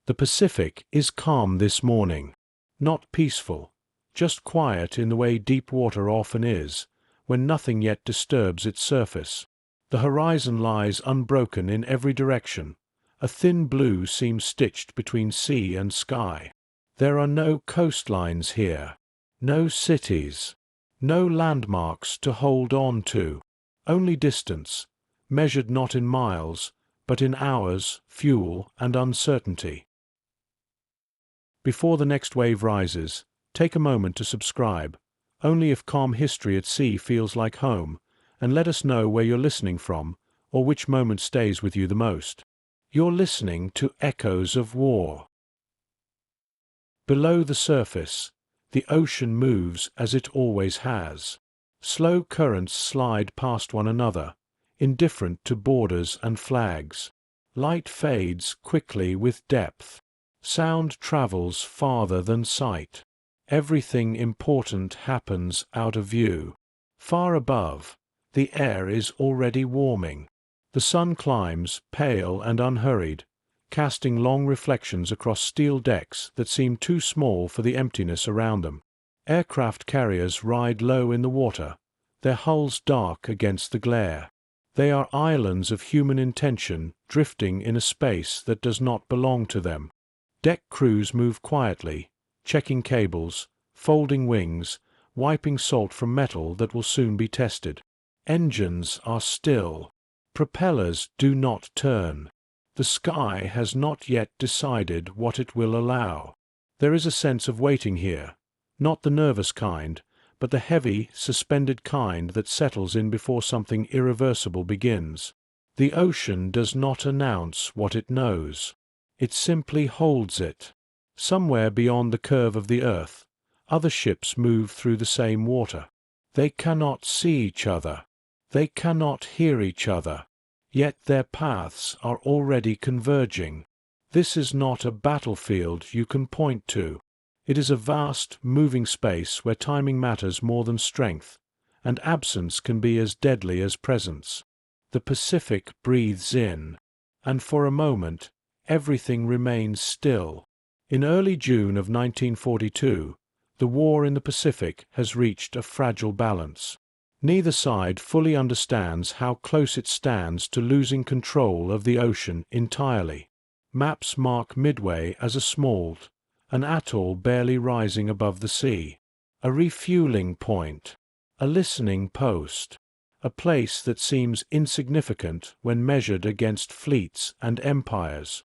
The Pacific is calm this morning. Not peaceful, just quiet in the way deep water often is, when nothing yet disturbs its surface. The horizon lies unbroken in every direction. A thin blue seems stitched between sea and sky. There are no coastlines here, no cities, no landmarks to hold on to, only distance, measured not in miles, but in hours, fuel, and uncertainty. Before the next wave rises, take a moment to subscribe, only if calm history at sea feels like home, and let us know where you're listening from, or which moment stays with you the most. You're listening to Echoes of War. Below the surface, the ocean moves as it always has. Slow currents slide past one another, indifferent to borders and flags. Light fades quickly with depth. Sound travels farther than sight. Everything important happens out of view. Far above, the air is already warming. The sun climbs, pale and unhurried, casting long reflections across steel decks that seem too small for the emptiness around them. Aircraft carriers ride low in the water, their hulls dark against the glare. They are islands of human intention drifting in a space that does not belong to them. Deck crews move quietly, checking cables, folding wings, wiping salt from metal that will soon be tested. Engines are still. Propellers do not turn. The sky has not yet decided what it will allow. There is a sense of waiting here, not the nervous kind, but the heavy, suspended kind that settles in before something irreversible begins. The ocean does not announce what it knows. It simply holds it. Somewhere beyond the curve of the earth, other ships move through the same water. They cannot see each other. They cannot hear each other. Yet their paths are already converging. This is not a battlefield you can point to. It is a vast, moving space where timing matters more than strength, and absence can be as deadly as presence. The Pacific breathes in, and for a moment, everything remains still. In early June of 1942, the war in the Pacific has reached a fragile balance. Neither side fully understands how close it stands to losing control of the ocean entirely. Maps mark Midway as a small, an atoll barely rising above the sea, a refueling point, a listening post, a place that seems insignificant when measured against fleets and empires.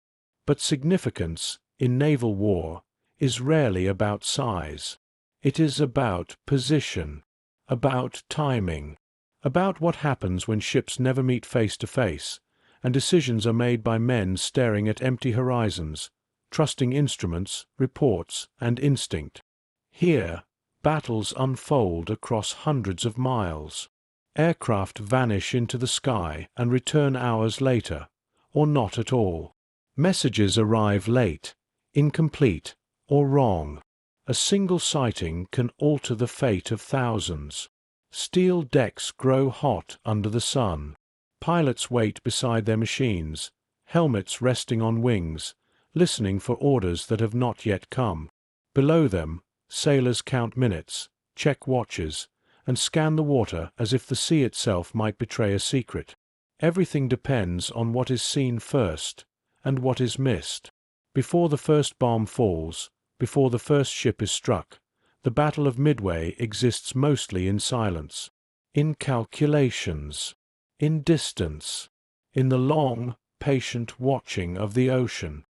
But significance, in naval war, is rarely about size. It is about position, about timing, about what happens when ships never meet face to face, and decisions are made by men staring at empty horizons, trusting instruments, reports, and instinct. Here, battles unfold across hundreds of miles. Aircraft vanish into the sky and return hours later, or not at all. Messages arrive late, incomplete, or wrong. A single sighting can alter the fate of thousands. Steel decks grow hot under the sun. Pilots wait beside their machines, helmets resting on wings, listening for orders that have not yet come. Below them, sailors count minutes, check watches, and scan the water as if the sea itself might betray a secret. Everything depends on what is seen first, and what is missed. Before the first bomb falls, before the first ship is struck, the Battle of Midway exists mostly in silence, in calculations, in distance, in the long, patient watching of the ocean.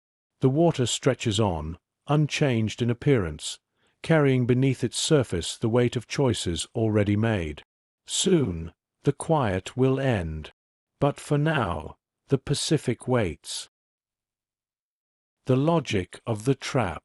The water stretches on, unchanged in appearance, carrying beneath its surface the weight of choices already made. Soon, the quiet will end. But for now, the Pacific waits. The logic of the trap.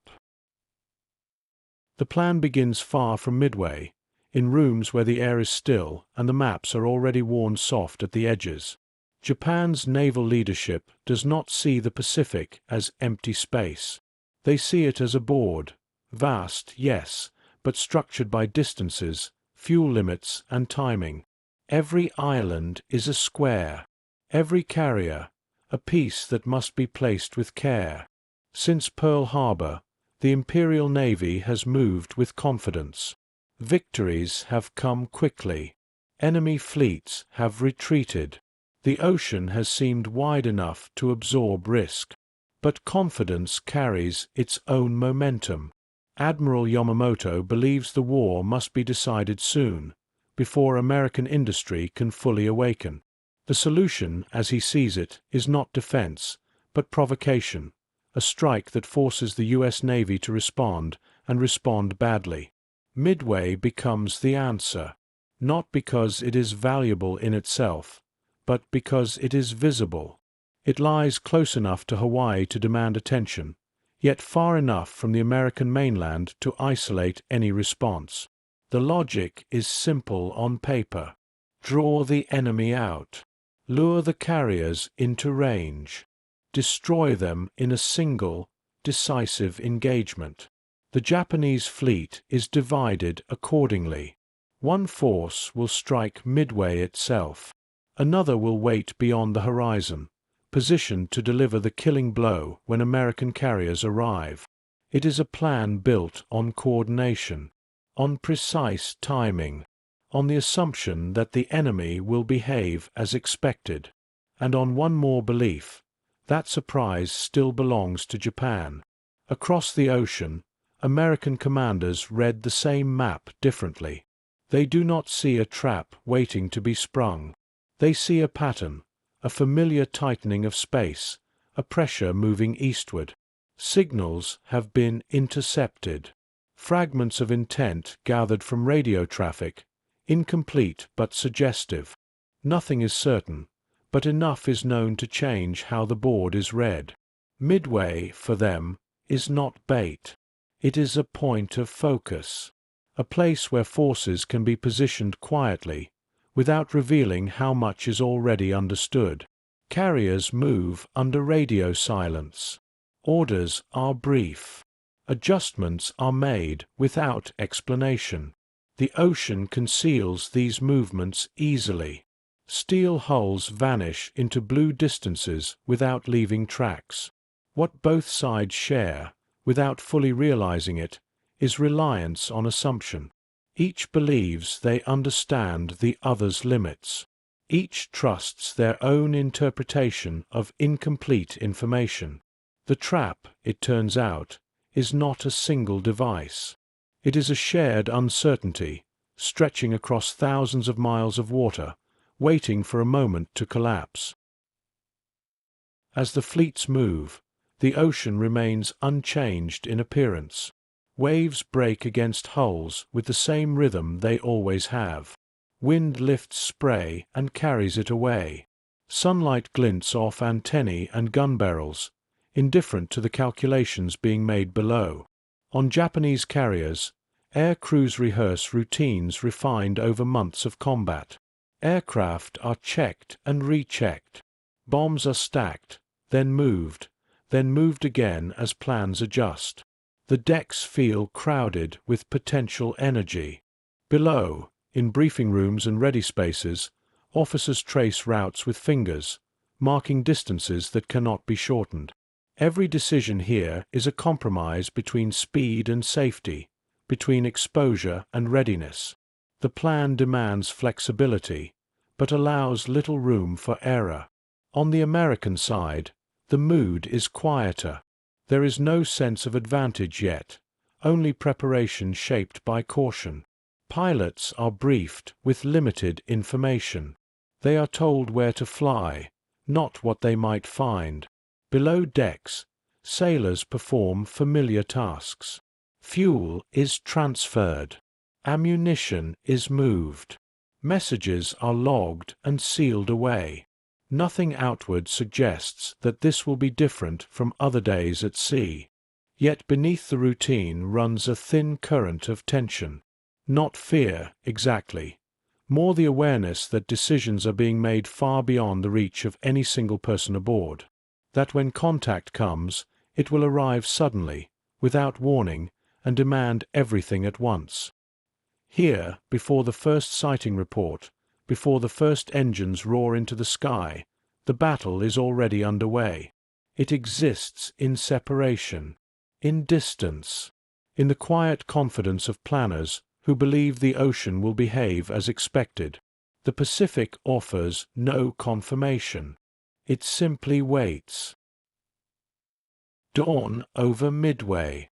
The plan begins far from Midway, in rooms where the air is still and the maps are already worn soft at the edges. Japan's naval leadership does not see the Pacific as empty space. They see it as a board, vast, yes, but structured by distances, fuel limits, and timing. Every island is a square, every carrier, a piece that must be placed with care. Since Pearl Harbor, the Imperial Navy has moved with confidence. Victories have come quickly. Enemy fleets have retreated. The ocean has seemed wide enough to absorb risk. But confidence carries its own momentum. Admiral Yamamoto believes the war must be decided soon, before American industry can fully awaken. The solution, as he sees it, is not defense, but provocation, a strike that forces the U.S. Navy to respond, and respond badly. Midway becomes the answer, not because it is valuable in itself, but because it is visible. It lies close enough to Hawaii to demand attention, yet far enough from the American mainland to isolate any response. The logic is simple on paper. Draw the enemy out. Lure the carriers into range. Destroy them in a single, decisive engagement. The Japanese fleet is divided accordingly. One force will strike Midway itself. Another will wait beyond the horizon, positioned to deliver the killing blow when American carriers arrive. It is a plan built on coordination, on precise timing, on the assumption that the enemy will behave as expected, and on one more belief: that surprise still belongs to Japan. Across the ocean, American commanders read the same map differently. They do not see a trap waiting to be sprung. They see a pattern, a familiar tightening of space, a pressure moving eastward. Signals have been intercepted. Fragments of intent gathered from radio traffic, incomplete but suggestive. Nothing is certain, but enough is known to change how the board is read. Midway, for them, is not bait. It is a point of focus, a place where forces can be positioned quietly, without revealing how much is already understood. Carriers move under radio silence. Orders are brief. Adjustments are made without explanation. The ocean conceals these movements easily. Steel hulls vanish into blue distances without leaving tracks. What both sides share, without fully realizing it, is reliance on assumption. Each believes they understand the other's limits. Each trusts their own interpretation of incomplete information. The trap, it turns out, is not a single device. It is a shared uncertainty, stretching across thousands of miles of water, waiting for a moment to collapse. As the fleets move, the ocean remains unchanged in appearance. Waves break against hulls with the same rhythm they always have. Wind lifts spray and carries it away. Sunlight glints off antennae and gun barrels, indifferent to the calculations being made below. On Japanese carriers, air crews rehearse routines refined over months of combat. Aircraft are checked and rechecked. Bombs are stacked, then moved again as plans adjust. The decks feel crowded with potential energy. Below, in briefing rooms and ready spaces, officers trace routes with fingers, marking distances that cannot be shortened. Every decision here is a compromise between speed and safety, between exposure and readiness. The plan demands flexibility, but allows little room for error. On the American side, the mood is quieter. There is no sense of advantage yet, only preparation shaped by caution. Pilots are briefed with limited information. They are told where to fly, not what they might find. Below decks, sailors perform familiar tasks. Fuel is transferred. Ammunition is moved. Messages are logged and sealed away. Nothing outward suggests that this will be different from other days at sea. Yet beneath the routine runs a thin current of tension. Not fear, exactly. More the awareness that decisions are being made far beyond the reach of any single person aboard. That when contact comes, it will arrive suddenly, without warning, and demand everything at once. Here, before the first sighting report, before the first engines roar into the sky, the battle is already underway. It exists in separation, in distance, in the quiet confidence of planners who believe the ocean will behave as expected. The Pacific offers no confirmation. It simply waits. Dawn over Midway.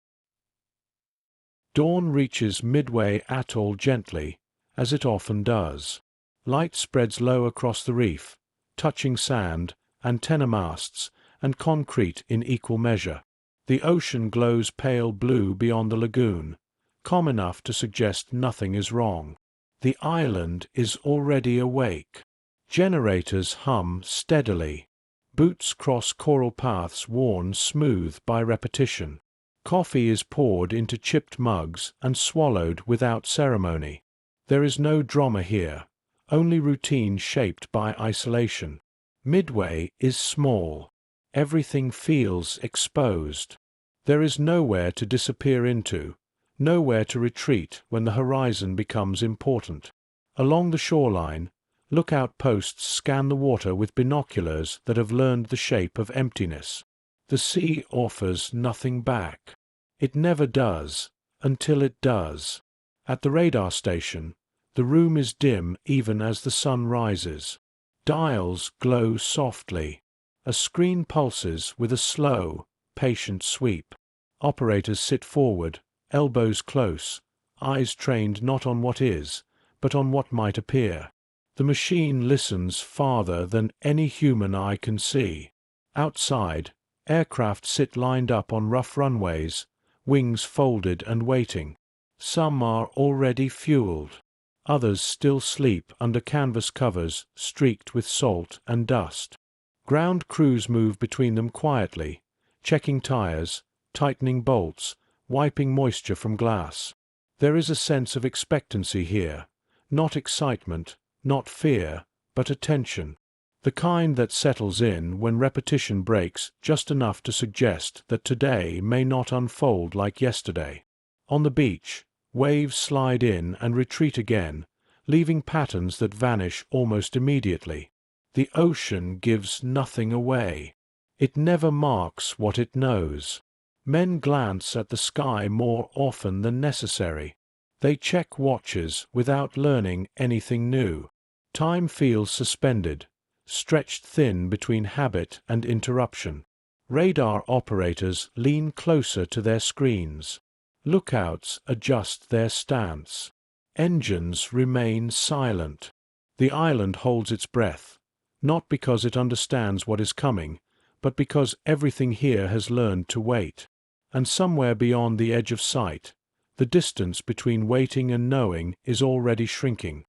Dawn reaches Midway Atoll gently, as it often does. Light spreads low across the reef, touching sand, antenna masts, and concrete in equal measure. The ocean glows pale blue beyond the lagoon, calm enough to suggest nothing is wrong. The island is already awake. Generators hum steadily. Boots cross coral paths worn smooth by repetition. Coffee is poured into chipped mugs and swallowed without ceremony. There is no drama here, only routine shaped by isolation. Midway is small. Everything feels exposed. There is nowhere to disappear into, nowhere to retreat when the horizon becomes important. Along the shoreline, lookout posts scan the water with binoculars that have learned the shape of emptiness. The sea offers nothing back. It never does, until it does. At the radar station, the room is dim even as the sun rises. Dials glow softly. A screen pulses with a slow, patient sweep. Operators sit forward, elbows close, eyes trained not on what is, but on what might appear. The machine listens farther than any human eye can see. Outside, aircraft sit lined up on rough runways, wings folded and waiting. Some are already fueled. Others still sleep under canvas covers streaked with salt and dust. Ground crews move between them quietly, checking tires, tightening bolts, wiping moisture from glass. There is a sense of expectancy here, not excitement, not fear, but attention. The kind that settles in when repetition breaks just enough to suggest that today may not unfold like yesterday. On the beach, waves slide in and retreat again, leaving patterns that vanish almost immediately. The ocean gives nothing away. It never marks what it knows. Men glance at the sky more often than necessary. They check watches without learning anything new. Time feels suspended, stretched thin between habit and interruption. Radar operators lean closer to their screens. Lookouts adjust their stance. Engines remain silent. The island holds its breath, not because it understands what is coming, but because everything here has learned to wait. And somewhere beyond the edge of sight, the distance between waiting and knowing is already shrinking.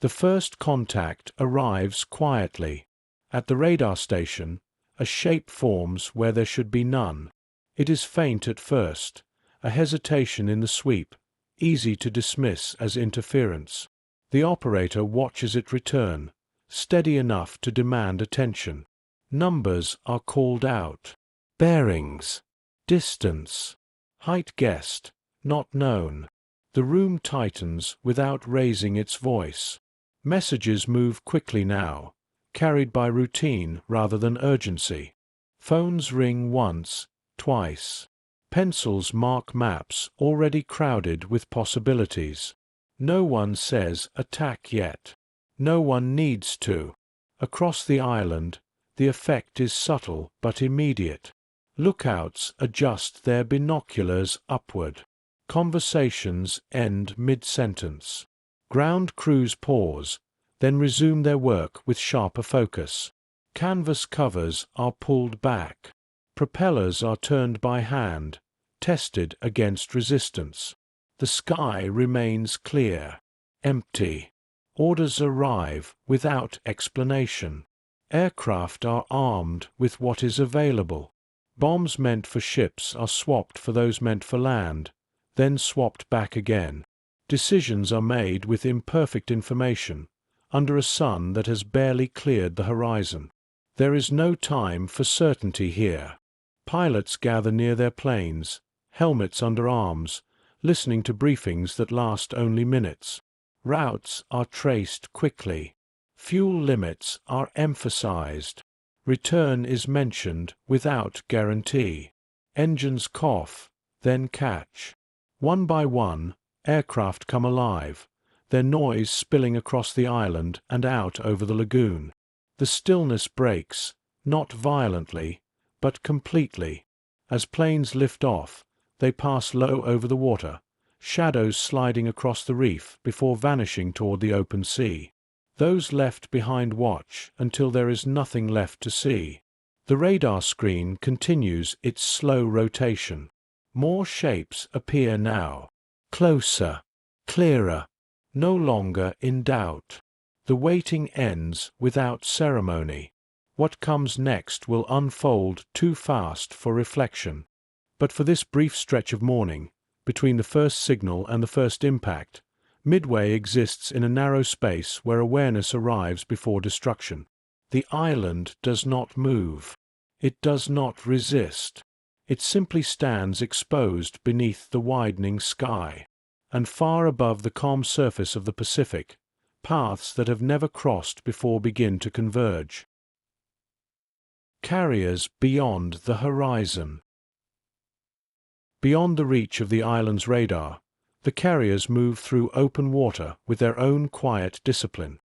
The first contact arrives quietly. At the radar station, a shape forms where there should be none. It is faint at first, a hesitation in the sweep, easy to dismiss as interference. The operator watches it return, steady enough to demand attention. Numbers are called out. Bearings. Distance. Height guessed, not known. The room tightens without raising its voice. Messages move quickly now, carried by routine rather than urgency. Phones ring once, twice. Pencils mark maps already crowded with possibilities. No one says attack yet. No one needs to. Across the island, the effect is subtle but immediate. Lookouts adjust their binoculars upward. Conversations end mid-sentence. Ground crews pause, then resume their work with sharper focus. Canvas covers are pulled back. Propellers are turned by hand, tested against resistance. The sky remains clear, empty. Orders arrive without explanation. Aircraft are armed with what is available. Bombs meant for ships are swapped for those meant for land, then swapped back again. Decisions are made with imperfect information, under a sun that has barely cleared the horizon. There is no time for certainty here. Pilots gather near their planes, helmets under arms, listening to briefings that last only minutes. Routes are traced quickly. Fuel limits are emphasized. Return is mentioned without guarantee. Engines cough, then catch. One by one, aircraft come alive, their noise spilling across the island and out over the lagoon. The stillness breaks, not violently, but completely. As planes lift off, they pass low over the water, shadows sliding across the reef before vanishing toward the open sea. Those left behind watch until there is nothing left to see. The radar screen continues its slow rotation. More shapes appear now. Closer, clearer, no longer in doubt. The waiting ends without ceremony. What comes next will unfold too fast for reflection. But for this brief stretch of morning, between the first signal and the first impact, Midway exists in a narrow space where awareness arrives before destruction. The island does not move. It does not resist. It simply stands exposed beneath the widening sky. And far above the calm surface of the Pacific, paths that have never crossed before begin to converge. Carriers beyond the horizon. Beyond the reach of the island's radar, the carriers move through open water with their own quiet discipline.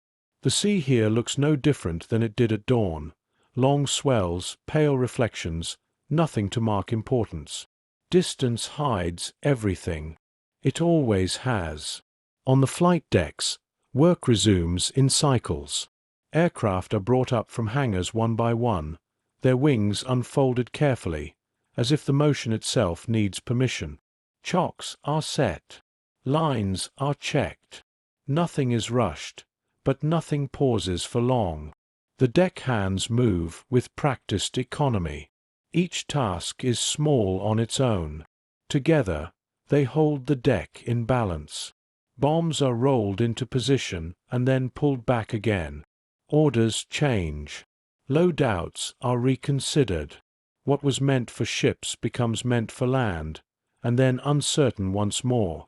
The sea here looks no different than it did at dawn. Long swells, pale reflections, nothing to mark importance. Distance hides everything. It always has. On the flight decks, work resumes in cycles. Aircraft are brought up from hangars one by one, their wings unfolded carefully, as if the motion itself needs permission. Chocks are set. Lines are checked. Nothing is rushed, but nothing pauses for long. The deckhands move with practiced economy. Each task is small on its own. Together, they hold the deck in balance. Bombs are rolled into position and then pulled back again. Orders change. Loadouts are reconsidered. What was meant for ships becomes meant for land, and then uncertain once more.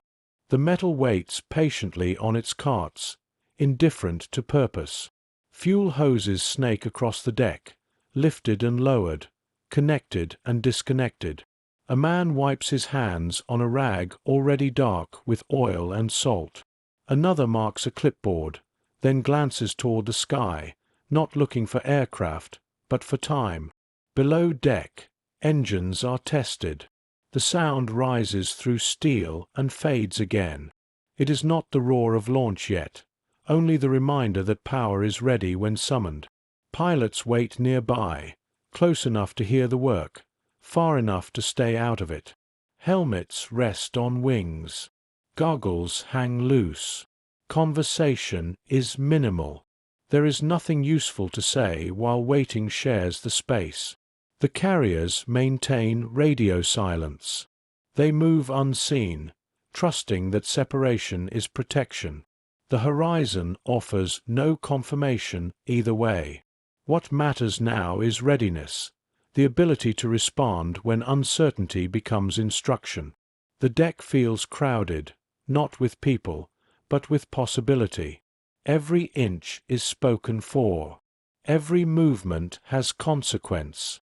The metal waits patiently on its carts, indifferent to purpose. Fuel hoses snake across the deck, lifted and lowered, connected and disconnected. A man wipes his hands on a rag already dark with oil and salt. Another marks a clipboard, then glances toward the sky, not looking for aircraft, but for time. Below deck, engines are tested. The sound rises through steel and fades again. It is not the roar of launch yet, only the reminder that power is ready when summoned. Pilots wait nearby, close enough to hear the work, far enough to stay out of it. Helmets rest on wings. Goggles hang loose. Conversation is minimal. There is nothing useful to say while waiting shares the space. The carriers maintain radio silence. They move unseen, trusting that separation is protection. The horizon offers no confirmation either way. What matters now is readiness, the ability to respond when uncertainty becomes instruction. The deck feels crowded, not with people, but with possibility. Every inch is spoken for. Every movement has consequence.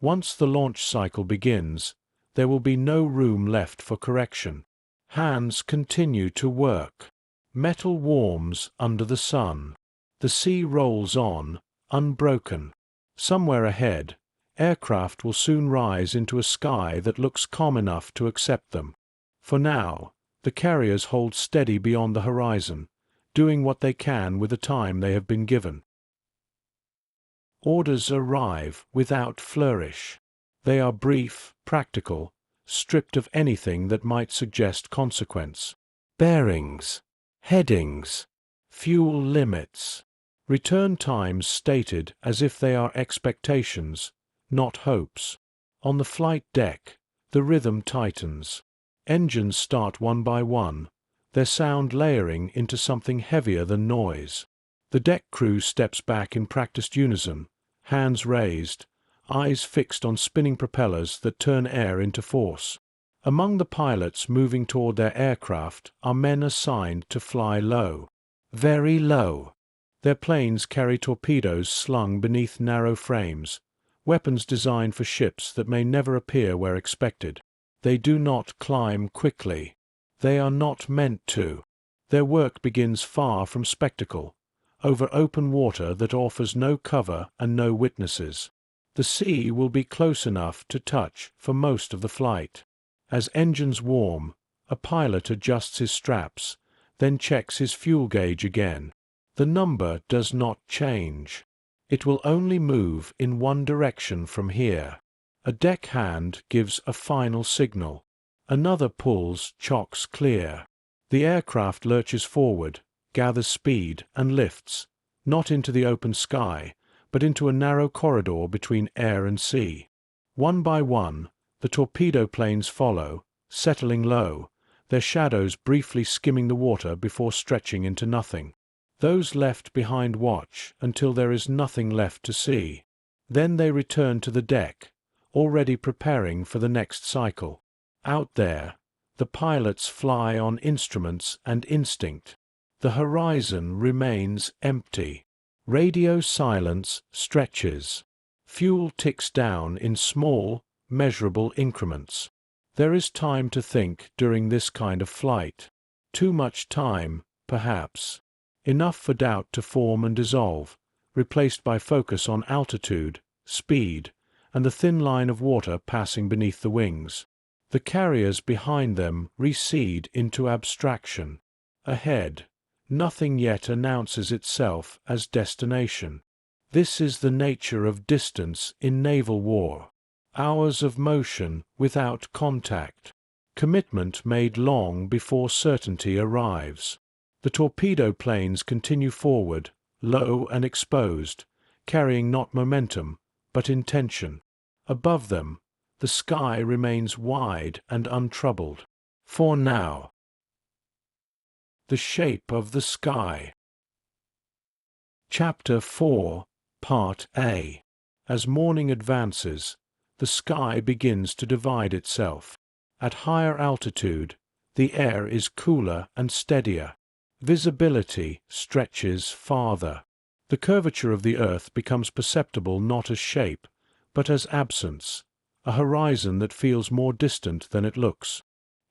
Once the launch cycle begins, there will be no room left for correction. Hands continue to work. Metal warms under the sun. The sea rolls on, unbroken. Somewhere ahead, aircraft will soon rise into a sky that looks calm enough to accept them. For now, the carriers hold steady beyond the horizon, doing what they can with the time they have been given. Orders arrive without flourish. They are brief, practical, stripped of anything that might suggest consequence. Bearings, headings, fuel limits. Return times stated as if they are expectations, not hopes. On the flight deck, the rhythm tightens. Engines start one by one, their sound layering into something heavier than noise. The deck crew steps back in practiced unison, hands raised, eyes fixed on spinning propellers that turn air into force. Among the pilots moving toward their aircraft are men assigned to fly low. Very low. Their planes carry torpedoes slung beneath narrow frames, weapons designed for ships that may never appear where expected. They do not climb quickly. They are not meant to. Their work begins far from spectacle, over open water that offers no cover and no witnesses. The sea will be close enough to touch for most of the flight. As engines warm, a pilot adjusts his straps, then checks his fuel gauge again. The number does not change. It will only move in one direction from here. A deckhand gives a final signal. Another pulls chocks clear. The aircraft lurches forward, gathers speed, and lifts, not into the open sky, but into a narrow corridor between air and sea. One by one, the torpedo planes follow, settling low, their shadows briefly skimming the water before stretching into nothing. Those left behind watch until there is nothing left to see. Then they return to the deck, already preparing for the next cycle. Out there, the pilots fly on instruments and instinct. The horizon remains empty. Radio silence stretches. Fuel ticks down in small, measurable increments. There is time to think during this kind of flight. Too much time, perhaps. Enough for doubt to form and dissolve, replaced by focus on altitude, speed, and the thin line of water passing beneath the wings. The carriers behind them recede into abstraction. Ahead, nothing yet announces itself as destination. This is the nature of distance in naval war. Hours of motion without contact. Commitment made long before certainty arrives. The torpedo planes continue forward, low and exposed, carrying not momentum, but intention. Above them, the sky remains wide and untroubled. For now. The shape of the sky. Chapter 4, Part A. As morning advances, the sky begins to divide itself. At higher altitude, the air is cooler and steadier. Visibility stretches farther. The curvature of the earth becomes perceptible not as shape, but as absence, a horizon that feels more distant than it looks.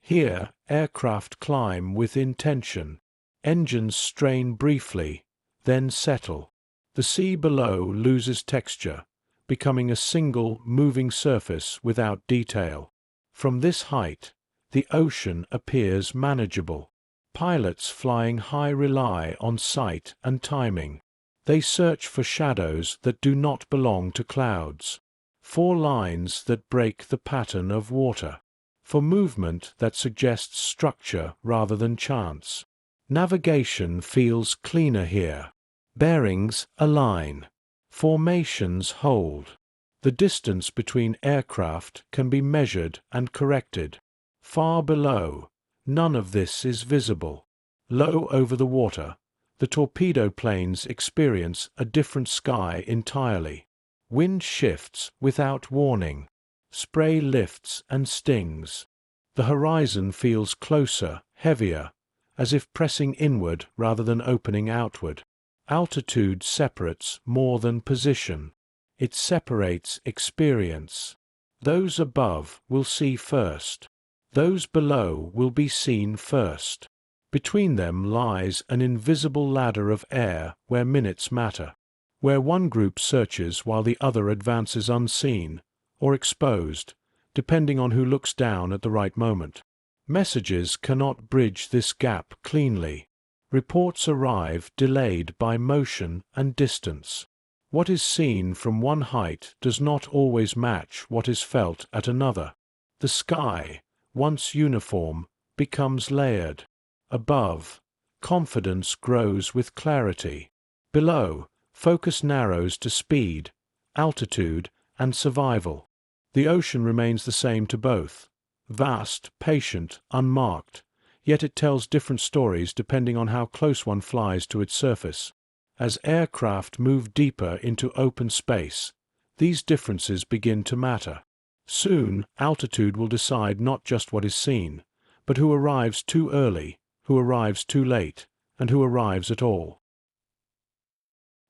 Here, aircraft climb with intention. Engines strain briefly, then settle. The sea below loses texture, becoming a single, moving surface without detail. From this height, the ocean appears manageable. Pilots flying high rely on sight and timing. They search for shadows that do not belong to clouds, for lines that break the pattern of water, for movement that suggests structure rather than chance. Navigation feels cleaner here. Bearings align. Formations hold. The distance between aircraft can be measured and corrected. Far below, none of this is visible. Low over the water, the torpedo planes experience a different sky entirely. Wind shifts without warning. Spray lifts and stings. The horizon feels closer, heavier, as if pressing inward rather than opening outward. Altitude separates more than position. It separates experience. Those above will see first. Those below will be seen first. Between them lies an invisible ladder of air where minutes matter, where one group searches while the other advances unseen, or exposed, depending on who looks down at the right moment. Messages cannot bridge this gap cleanly. Reports arrive delayed by motion and distance. What is seen from one height does not always match what is felt at another. The sky, once uniform, becomes layered. Above, confidence grows with clarity. Below, focus narrows to speed, altitude, and survival. The ocean remains the same to both. Vast, patient, unmarked, yet it tells different stories depending on how close one flies to its surface. As aircraft move deeper into open space, these differences begin to matter. Soon, altitude will decide not just what is seen, but who arrives too early, who arrives too late, and who arrives at all.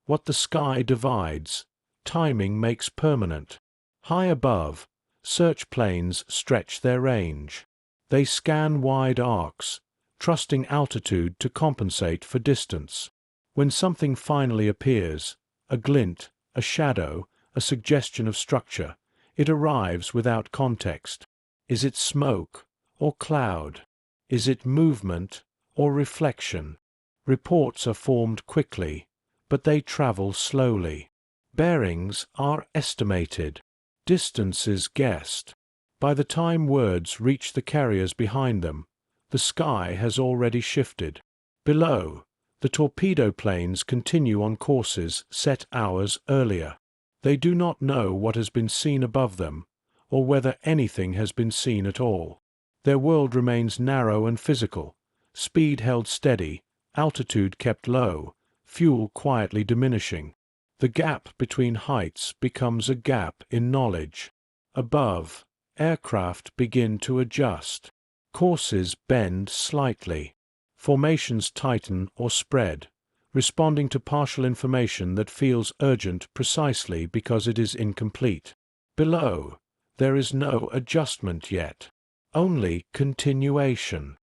What the sky divides, timing makes permanent. High above, search planes stretch their range. They scan wide arcs, trusting altitude to compensate for distance. When something finally appears, a glint, a shadow, a suggestion of structure, it arrives without context. Is it smoke or cloud? Is it movement or reflection? Reports are formed quickly, but they travel slowly. Bearings are estimated. Distance is guessed. By the time words reach the carriers behind them, the sky has already shifted. Below, the torpedo planes continue on courses set hours earlier. They do not know what has been seen above them, or whether anything has been seen at all. Their world remains narrow and physical, speed held steady, altitude kept low, fuel quietly diminishing. The gap between heights becomes a gap in knowledge. Above, aircraft begin to adjust. Courses bend slightly. Formations tighten or spread, responding to partial information that feels urgent precisely because it is incomplete. Below, there is no adjustment yet, only continuation.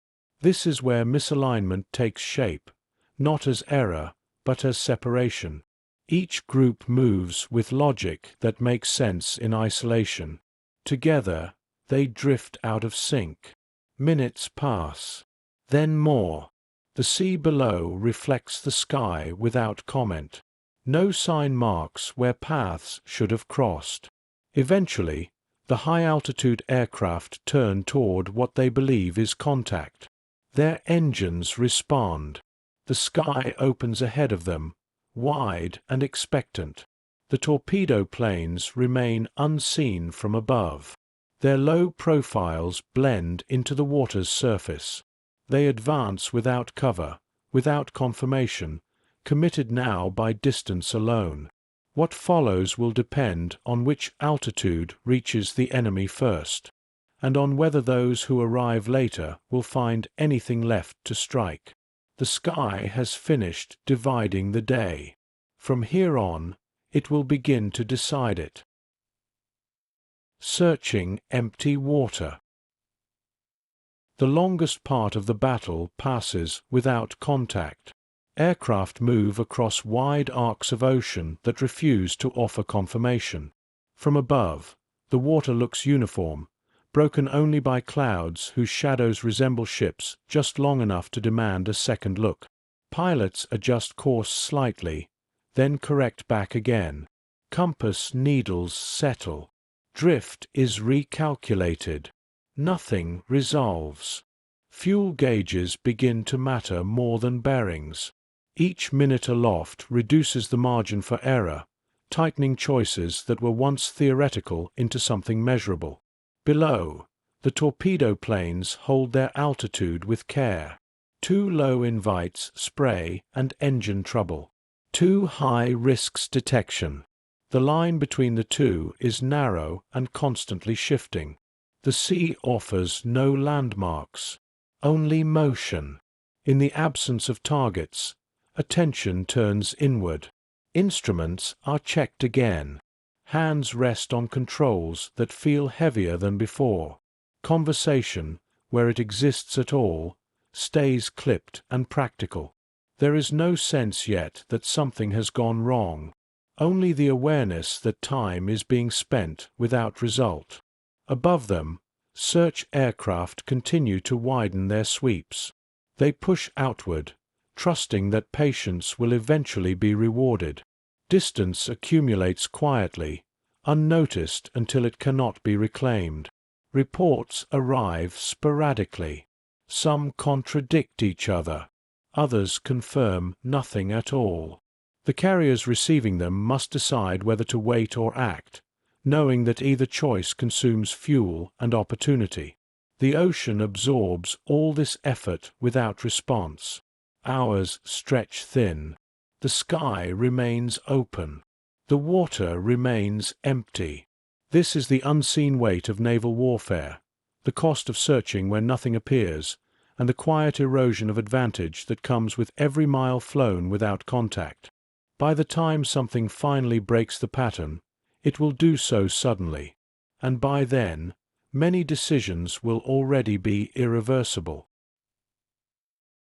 This is where misalignment takes shape, not as error, but as separation. Each group moves with logic that makes sense in isolation. Together, they drift out of sync. Minutes pass. Then more. The sea below reflects the sky without comment. No sign marks where paths should have crossed. Eventually, the high-altitude aircraft turn toward what they believe is contact. Their engines respond. The sky opens ahead of them, wide and expectant. The torpedo planes remain unseen from above. Their low profiles blend into the water's surface. They advance without cover, without confirmation, committed now by distance alone. What follows will depend on which altitude reaches the enemy first, and on whether those who arrive later will find anything left to strike. The sky has finished dividing the day. From here on, it will begin to decide it. Searching empty water. The longest part of the battle passes without contact. Aircraft move across wide arcs of ocean that refuse to offer confirmation. From above, the water looks uniform, broken only by clouds whose shadows resemble ships just long enough to demand a second look. Pilots adjust course slightly, then correct back again. Compass needles settle. Drift is recalculated. Nothing resolves. Fuel gauges begin to matter more than bearings. Each minute aloft reduces the margin for error, tightening choices that were once theoretical into something measurable. Below, the torpedo planes hold their altitude with care. Too low invites spray and engine trouble. Too high risks detection. The line between the two is narrow and constantly shifting. The sea offers no landmarks, only motion. In the absence of targets, attention turns inward. Instruments are checked again. Hands rest on controls that feel heavier than before. Conversation, where it exists at all, stays clipped and practical. There is no sense yet that something has gone wrong, only the awareness that time is being spent without result. Above them, search aircraft continue to widen their sweeps. They push outward, trusting that patience will eventually be rewarded. Distance accumulates quietly, unnoticed until it cannot be reclaimed. Reports arrive sporadically. Some contradict each other. Others confirm nothing at all. The carriers receiving them must decide whether to wait or act, knowing that either choice consumes fuel and opportunity. The ocean absorbs all this effort without response. Hours stretch thin. The sky remains open. The water remains empty. This is the unseen weight of naval warfare, the cost of searching where nothing appears, and the quiet erosion of advantage that comes with every mile flown without contact. By the time something finally breaks the pattern, it will do so suddenly, and by then, many decisions will already be irreversible.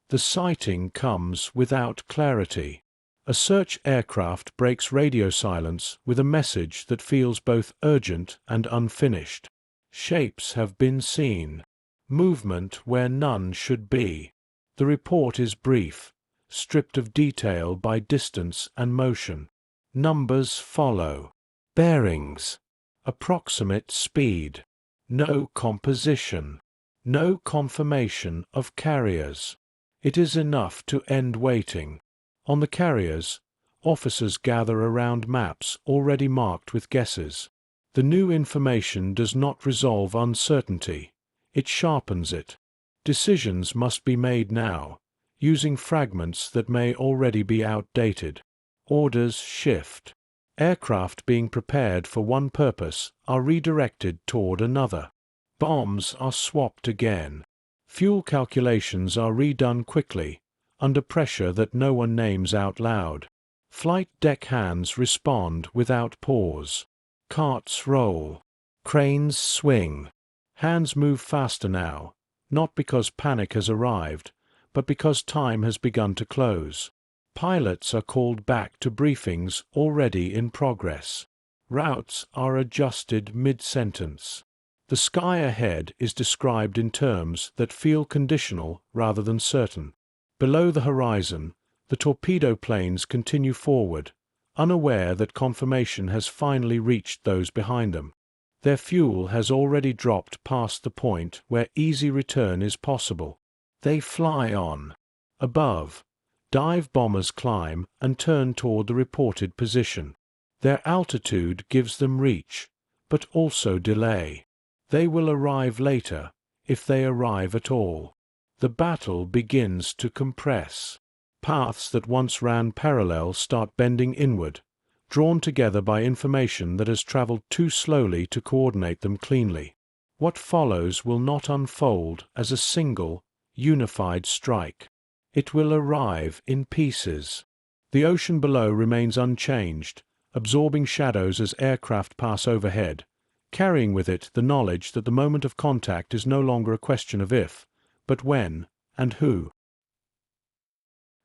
The sighting comes without clarity. A search aircraft breaks radio silence with a message that feels both urgent and unfinished. Shapes have been seen. Movement where none should be. The report is brief, stripped of detail by distance and motion. Numbers follow. Bearings. Approximate speed. No composition. No confirmation of carriers. It is enough to end waiting. On the carriers, officers gather around maps already marked with guesses. The new information does not resolve uncertainty, it sharpens it. Decisions must be made now, using fragments that may already be outdated. Orders shift. Aircraft being prepared for one purpose are redirected toward another. Bombs are swapped again. Fuel calculations are redone quickly, under pressure that no one names out loud. Flight deck hands respond without pause. Carts roll. Cranes swing. Hands move faster now, not because panic has arrived, but because time has begun to close. Pilots are called back to briefings already in progress. Routes are adjusted mid-sentence. The sky ahead is described in terms that feel conditional rather than certain. Below the horizon, the torpedo planes continue forward, unaware that confirmation has finally reached those behind them. Their fuel has already dropped past the point where easy return is possible. They fly on. Above, dive bombers climb and turn toward the reported position. Their altitude gives them reach, but also delay. They will arrive later, if they arrive at all. The battle begins to compress. Paths that once ran parallel start bending inward, drawn together by information that has traveled too slowly to coordinate them cleanly. What follows will not unfold as a single, unified strike. It will arrive in pieces. The ocean below remains unchanged, absorbing shadows as aircraft pass overhead, carrying with it the knowledge that the moment of contact is no longer a question of if, but when and who.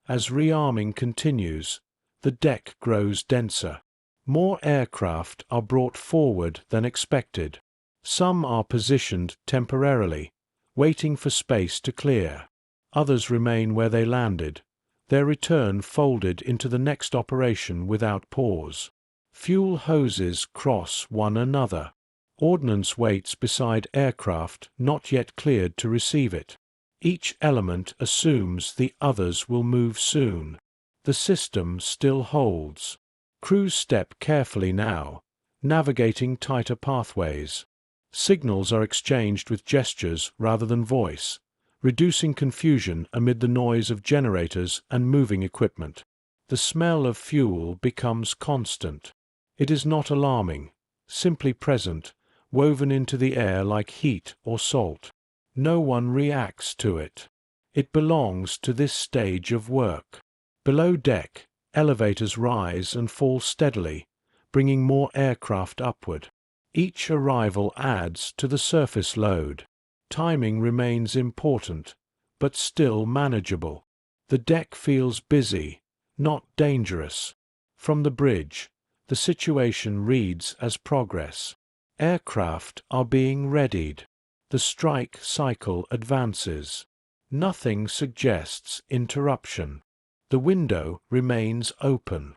As rearming continues, the deck grows denser. More aircraft are brought forward than expected. Some are positioned temporarily, waiting for space to clear. Others remain where they landed, their return folded into the next operation without pause. Fuel hoses cross one another. Ordnance waits beside aircraft not yet cleared to receive it. Each element assumes the others will move soon. The system still holds. Crews step carefully now, navigating tighter pathways. Signals are exchanged with gestures rather than voice, reducing confusion amid the noise of generators and moving equipment. The smell of fuel becomes constant. It is not alarming, simply present, woven into the air like heat or salt. No one reacts to it. It belongs to this stage of work. Below deck, elevators rise and fall steadily, bringing more aircraft upward. Each arrival adds to the surface load. Timing remains important, but still manageable. The deck feels busy, not dangerous. From the bridge, the situation reads as progress. Aircraft are being readied. The strike cycle advances. Nothing suggests interruption. The window remains open.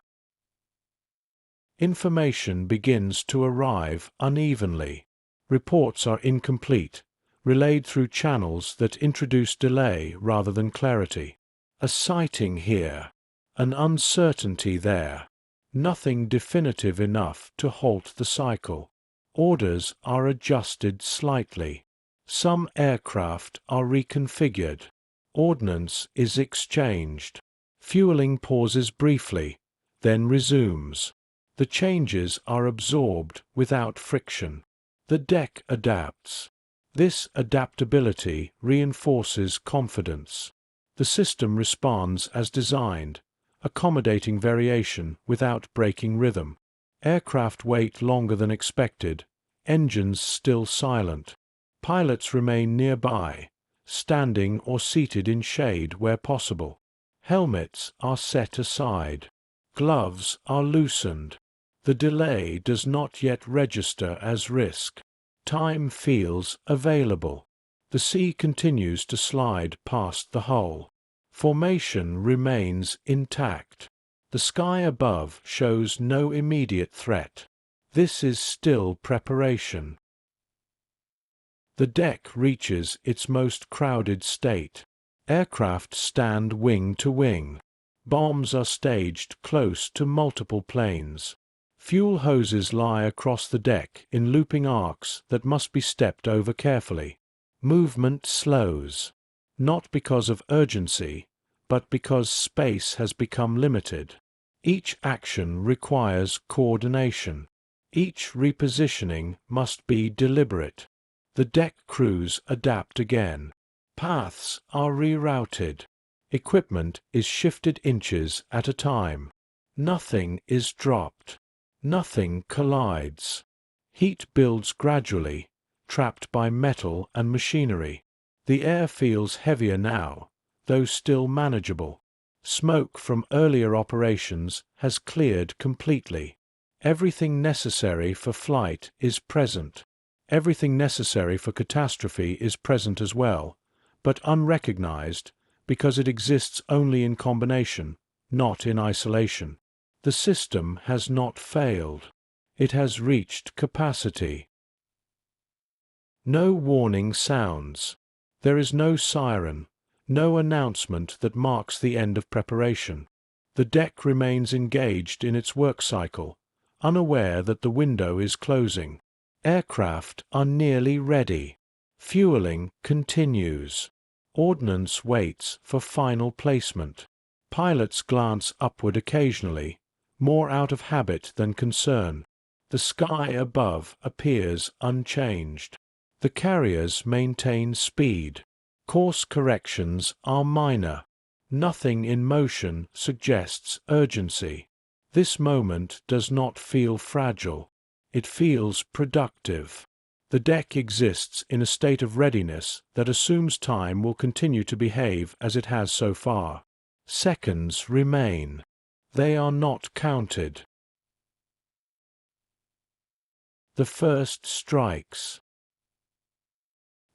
Information begins to arrive unevenly. Reports are incomplete, relayed through channels that introduce delay rather than clarity. A sighting here, an uncertainty there. Nothing definitive enough to halt the cycle. Orders are adjusted slightly. Some aircraft are reconfigured. Ordnance is exchanged. Fueling pauses briefly, then resumes. The changes are absorbed without friction. The deck adapts. This adaptability reinforces confidence. The system responds as designed, accommodating variation without breaking rhythm. Aircraft wait longer than expected, engines still silent. Pilots remain nearby, standing or seated in shade where possible. Helmets are set aside. Gloves are loosened. The delay does not yet register as risk. Time feels available. The sea continues to slide past the hull. Formation remains intact. The sky above shows no immediate threat. This is still preparation. The deck reaches its most crowded state. Aircraft stand wing to wing. Bombs are staged close to multiple planes. Fuel hoses lie across the deck in looping arcs that must be stepped over carefully. Movement slows, not because of urgency, but because space has become limited. Each action requires coordination. Each repositioning must be deliberate. The deck crews adapt again. Paths are rerouted. Equipment is shifted inches at a time. Nothing is dropped. Nothing collides. Heat builds gradually, trapped by metal and machinery. The air feels heavier now, though still manageable. Smoke from earlier operations has cleared completely. Everything necessary for flight is present. Everything necessary for catastrophe is present as well, but unrecognized because it exists only in combination, not in isolation. The system has not failed. It has reached capacity. No warning sounds. There is no siren, no announcement that marks the end of preparation. The deck remains engaged in its work cycle, unaware that the window is closing. Aircraft are nearly ready. Fueling continues. Ordnance waits for final placement. Pilots glance upward occasionally, more out of habit than concern. The sky above appears unchanged. The carriers maintain speed. Course corrections are minor. Nothing in motion suggests urgency. This moment does not feel fragile. It feels productive. The deck exists in a state of readiness that assumes time will continue to behave as it has so far. Seconds remain. They are not counted. The first strikes.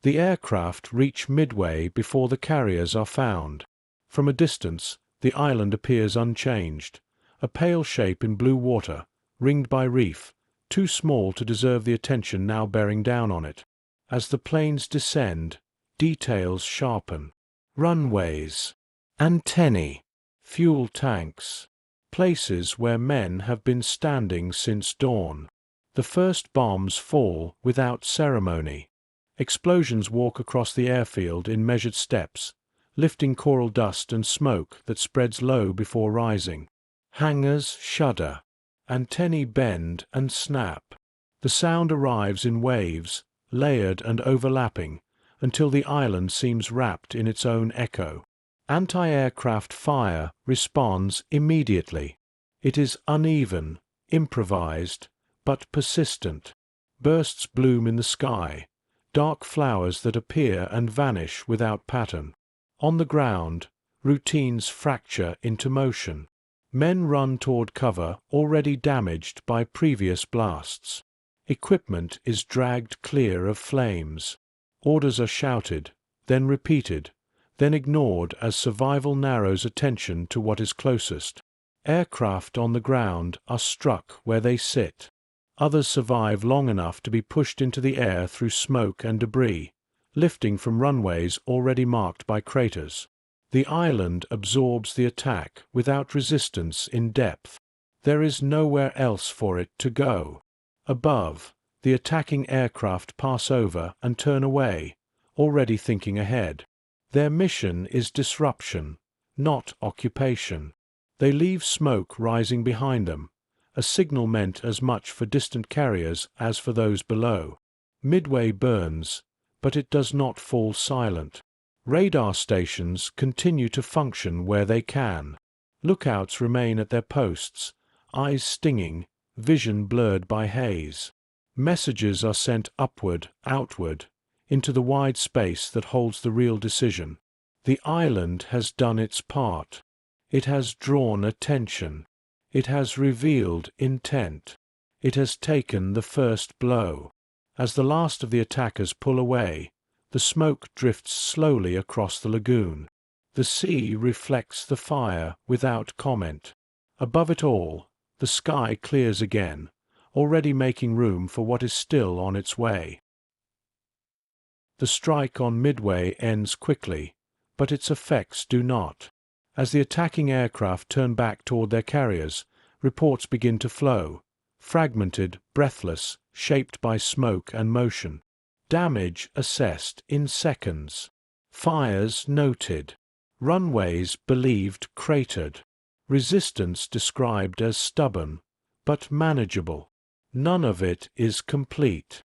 The aircraft reach Midway before the carriers are found. From a distance, the island appears unchanged, a pale shape in blue water, ringed by reef, too small to deserve the attention now bearing down on it. As the planes descend, details sharpen. Runways, antennae, fuel tanks, places where men have been standing since dawn. The first bombs fall without ceremony. Explosions walk across the airfield in measured steps, lifting coral dust and smoke that spreads low before rising. Hangars shudder. Antennae bend and snap. The sound arrives in waves, layered and overlapping, until the island seems wrapped in its own echo. Anti-aircraft fire responds immediately. It is uneven, improvised, but persistent. Bursts bloom in the sky, dark flowers that appear and vanish without pattern. On the ground, routines fracture into motion. Men run toward cover already damaged by previous blasts. Equipment is dragged clear of flames. Orders are shouted, then repeated, then ignored as survival narrows attention to what is closest. Aircraft on the ground are struck where they sit. Others survive long enough to be pushed into the air through smoke and debris, lifting from runways already marked by craters. The island absorbs the attack without resistance in depth. There is nowhere else for it to go. Above, the attacking aircraft pass over and turn away, already thinking ahead. Their mission is disruption, not occupation. They leave smoke rising behind them, a signal meant as much for distant carriers as for those below. Midway burns, but it does not fall silent. Radar stations continue to function where they can. Lookouts remain at their posts, eyes stinging, vision blurred by haze. Messages are sent upward, outward, into the wide space that holds the real decision. The island has done its part. It has drawn attention. It has revealed intent. It has taken the first blow. As the last of the attackers pull away, the smoke drifts slowly across the lagoon. The sea reflects the fire without comment. Above it all, the sky clears again, already making room for what is still on its way. The strike on Midway ends quickly, but its effects do not. As the attacking aircraft turn back toward their carriers, reports begin to flow, fragmented, breathless, shaped by smoke and motion. Damage assessed in seconds. Fires noted. Runways believed cratered. Resistance described as stubborn, but manageable. None of it is complete.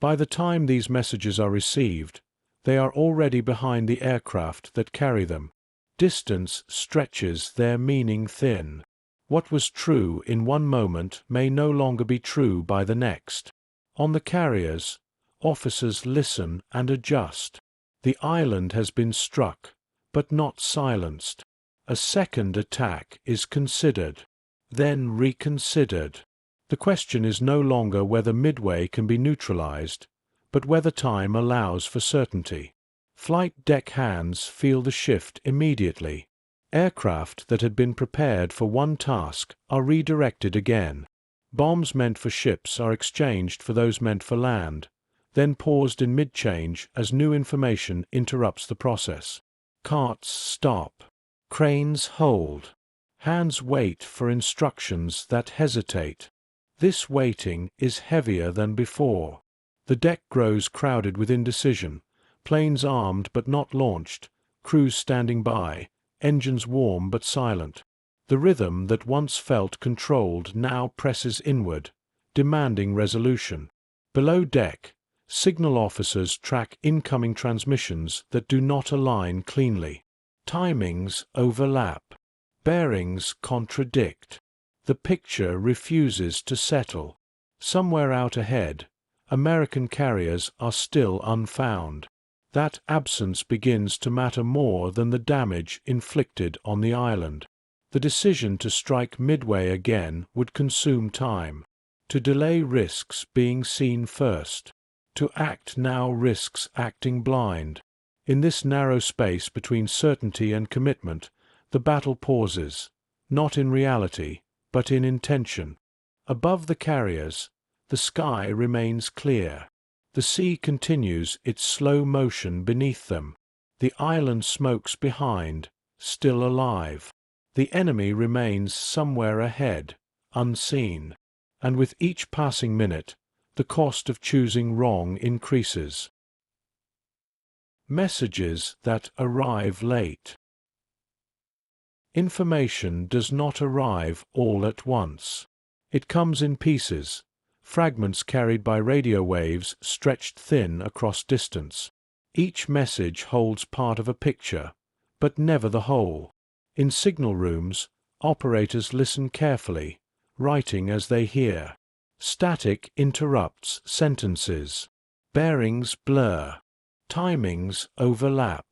By the time these messages are received, they are already behind the aircraft that carry them. Distance stretches their meaning thin. What was true in one moment may no longer be true by the next. On the carriers, officers listen and adjust. The island has been struck, but not silenced. A second attack is considered, then reconsidered. The question is no longer whether Midway can be neutralized, but whether time allows for certainty. Flight deck hands feel the shift immediately. Aircraft that had been prepared for one task are redirected again. Bombs meant for ships are exchanged for those meant for land, then paused in mid-change as new information interrupts the process. Carts stop. Cranes hold. Hands wait for instructions that hesitate. This waiting is heavier than before. The deck grows crowded with indecision, planes armed but not launched, crews standing by, engines warm but silent. The rhythm that once felt controlled now presses inward, demanding resolution. Below deck, signal officers track incoming transmissions that do not align cleanly. Timings overlap. Bearings contradict. The picture refuses to settle. Somewhere out ahead, American carriers are still unfound. That absence begins to matter more than the damage inflicted on the island. The decision to strike Midway again would consume time. To delay risks being seen first. To act now risks acting blind. In this narrow space between certainty and commitment, the battle pauses, not in reality, but in intention. Above the carriers, the sky remains clear. The sea continues its slow motion beneath them. The island smokes behind, still alive. The enemy remains somewhere ahead, unseen. And with each passing minute, the cost of choosing wrong increases. Messages that arrive late. Information does not arrive all at once. It comes in pieces, fragments carried by radio waves stretched thin across distance. Each message holds part of a picture, but never the whole. In signal rooms, operators listen carefully, writing as they hear. Static interrupts sentences. Bearings blur. Timings overlap.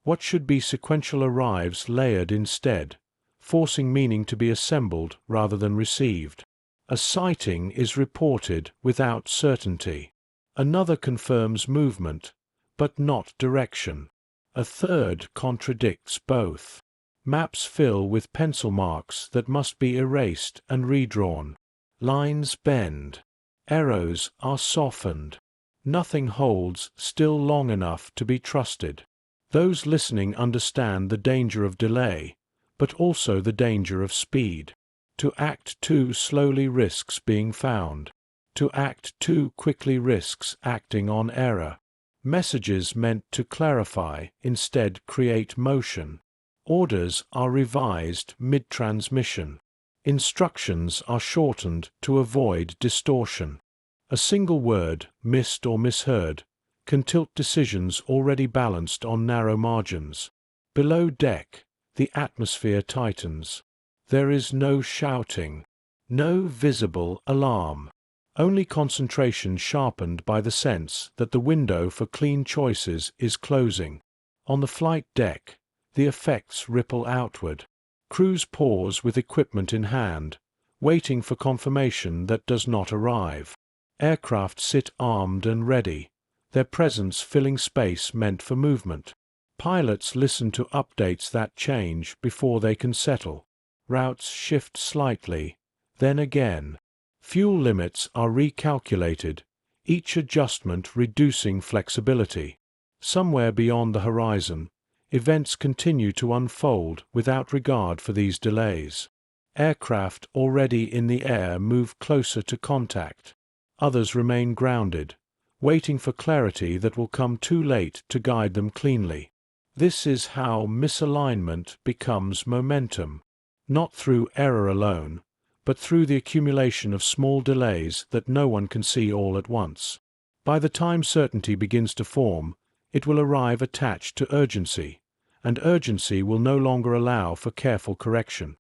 What should be sequential arrives layered instead, forcing meaning to be assembled rather than received. A sighting is reported without certainty. Another confirms movement, but not direction. A third contradicts both. Maps fill with pencil marks that must be erased and redrawn. Lines bend. Arrows are softened. Nothing holds still long enough to be trusted. Those listening understand the danger of delay, but also the danger of speed. To act too slowly risks being found. To act too quickly risks acting on error. Messages meant to clarify instead create motion. Orders are revised mid-transmission. Instructions are shortened to avoid distortion. A single word, missed or misheard, can tilt decisions already balanced on narrow margins. Below deck, the atmosphere tightens. There is no shouting, no visible alarm, only concentration sharpened by the sense that the window for clean choices is closing. On the flight deck, the effects ripple outward. Crews pause with equipment in hand, waiting for confirmation that does not arrive. Aircraft sit armed and ready, their presence filling space meant for movement. Pilots listen to updates that change before they can settle. Routes shift slightly, then again. Fuel limits are recalculated, each adjustment reducing flexibility. Somewhere beyond the horizon, events continue to unfold without regard for these delays. Aircraft already in the air move closer to contact. Others remain grounded, waiting for clarity that will come too late to guide them cleanly. This is how misalignment becomes momentum, not through error alone, but through the accumulation of small delays that no one can see all at once. By the time certainty begins to form, it will arrive attached to urgency, and urgency will no longer allow for careful correction.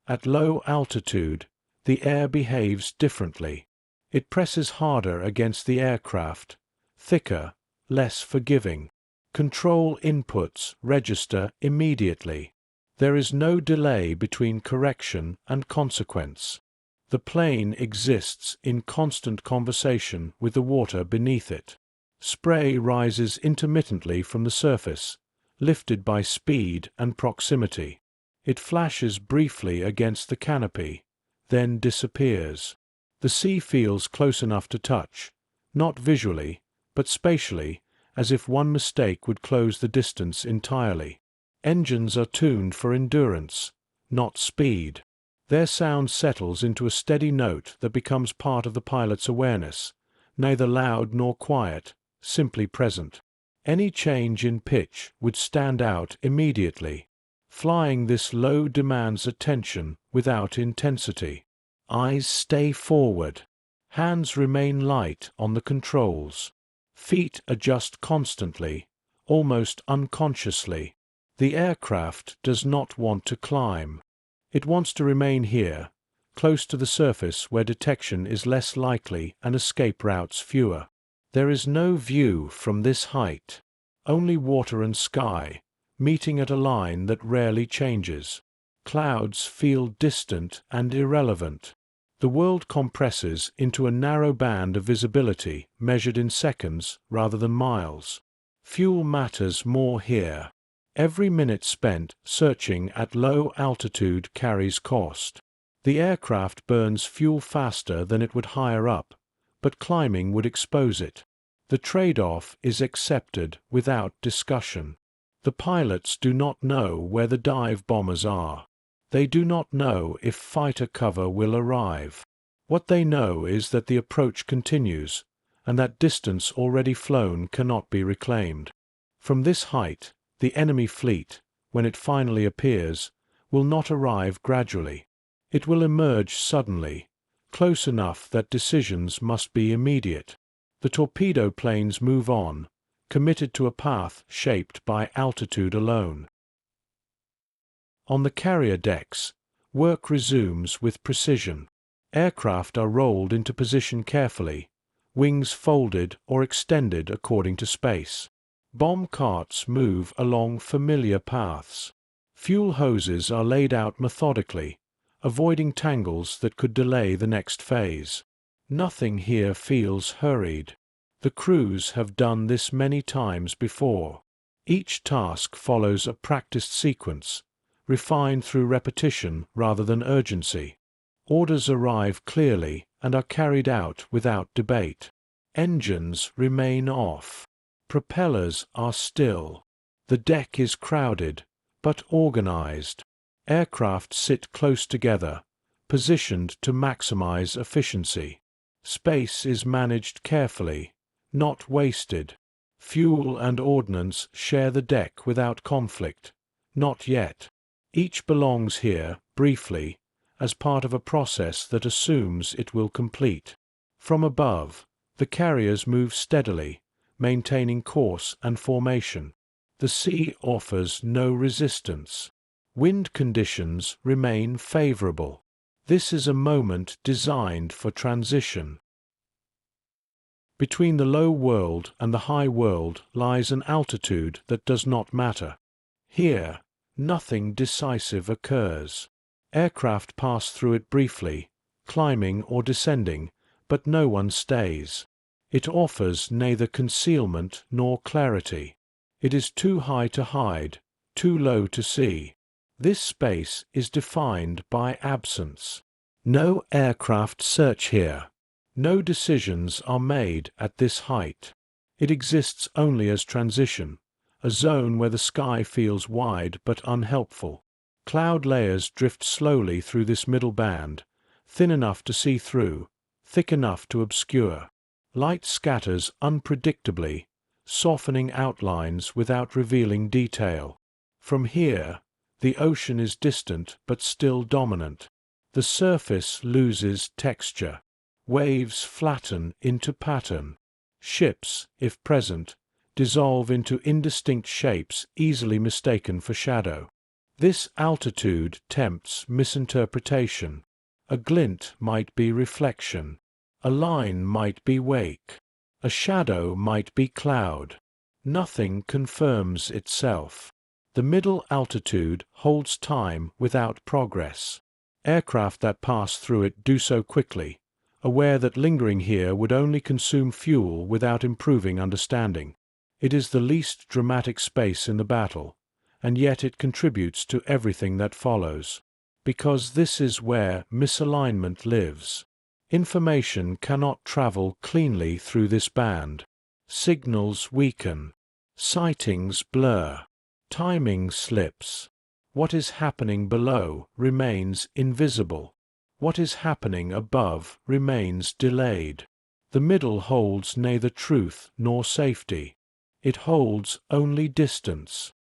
At low altitude, the air behaves differently. It presses harder against the aircraft, thicker, less forgiving. Control inputs register immediately. There is no delay between correction and consequence. The plane exists in constant conversation with the water beneath it. Spray rises intermittently from the surface, lifted by speed and proximity. It flashes briefly against the canopy, then disappears. The sea feels close enough to touch, not visually, but spatially, as if one mistake would close the distance entirely. Engines are tuned for endurance, not speed. Their sound settles into a steady note that becomes part of the pilot's awareness, neither loud nor quiet, simply present. Any change in pitch would stand out immediately. Flying this low demands attention without intensity. Eyes stay forward. Hands remain light on the controls. Feet adjust constantly, almost unconsciously. The aircraft does not want to climb. It wants to remain here, close to the surface where detection is less likely and escape routes fewer. There is no view from this height, only water and sky, meeting at a line that rarely changes. Clouds feel distant and irrelevant. The world compresses into a narrow band of visibility measured in seconds rather than miles. Fuel matters more here. Every minute spent searching at low altitude carries cost. The aircraft burns fuel faster than it would higher up, but climbing would expose it. The trade-off is accepted without discussion. The pilots do not know where the dive bombers are. They do not know if fighter cover will arrive. What they know is that the approach continues, and that distance already flown cannot be reclaimed. From this height, the enemy fleet, when it finally appears, will not arrive gradually. It will emerge suddenly, close enough that decisions must be immediate. The torpedo planes move on, committed to a path shaped by altitude alone. On the carrier decks, work resumes with precision. Aircraft are rolled into position carefully, wings folded or extended according to space. Bomb carts move along familiar paths. Fuel hoses are laid out methodically, avoiding tangles that could delay the next phase. Nothing here feels hurried. The crews have done this many times before. Each task follows a practiced sequence, refined through repetition rather than urgency. Orders arrive clearly and are carried out without debate. Engines remain off. Propellers are still. The deck is crowded, but organized. Aircraft sit close together, positioned to maximize efficiency. Space is managed carefully, not wasted. Fuel and ordnance share the deck without conflict. Not yet. Each belongs here, briefly, as part of a process that assumes it will complete. From above, the carriers move steadily, maintaining course and formation. The sea offers no resistance. Wind conditions remain favorable. This is a moment designed for transition. Between the low world and the high world lies an altitude that does not matter. Here, nothing decisive occurs. Aircraft pass through it briefly, climbing or descending, but no one stays. It offers neither concealment nor clarity. It is too high to hide, too low to see. This space is defined by absence. No aircraft search here. No decisions are made at this height. It exists only as transition, a zone where the sky feels wide but unhelpful. Cloud layers drift slowly through this middle band, thin enough to see through, thick enough to obscure. Light scatters unpredictably, softening outlines without revealing detail. From here, the ocean is distant but still dominant. The surface loses texture. Waves flatten into pattern. Ships, if present, dissolve into indistinct shapes easily mistaken for shadow. This altitude tempts misinterpretation. A glint might be reflection. A line might be wake. A shadow might be cloud. Nothing confirms itself. The middle altitude holds time without progress. Aircraft that pass through it do so quickly, aware that lingering here would only consume fuel without improving understanding. It is the least dramatic space in the battle, and yet it contributes to everything that follows. Because this is where misalignment lives. Information cannot travel cleanly through this band. Signals weaken. Sightings blur. Timing slips. What is happening below remains invisible. What is happening above remains delayed. The middle holds neither truth nor safety. It holds only distance.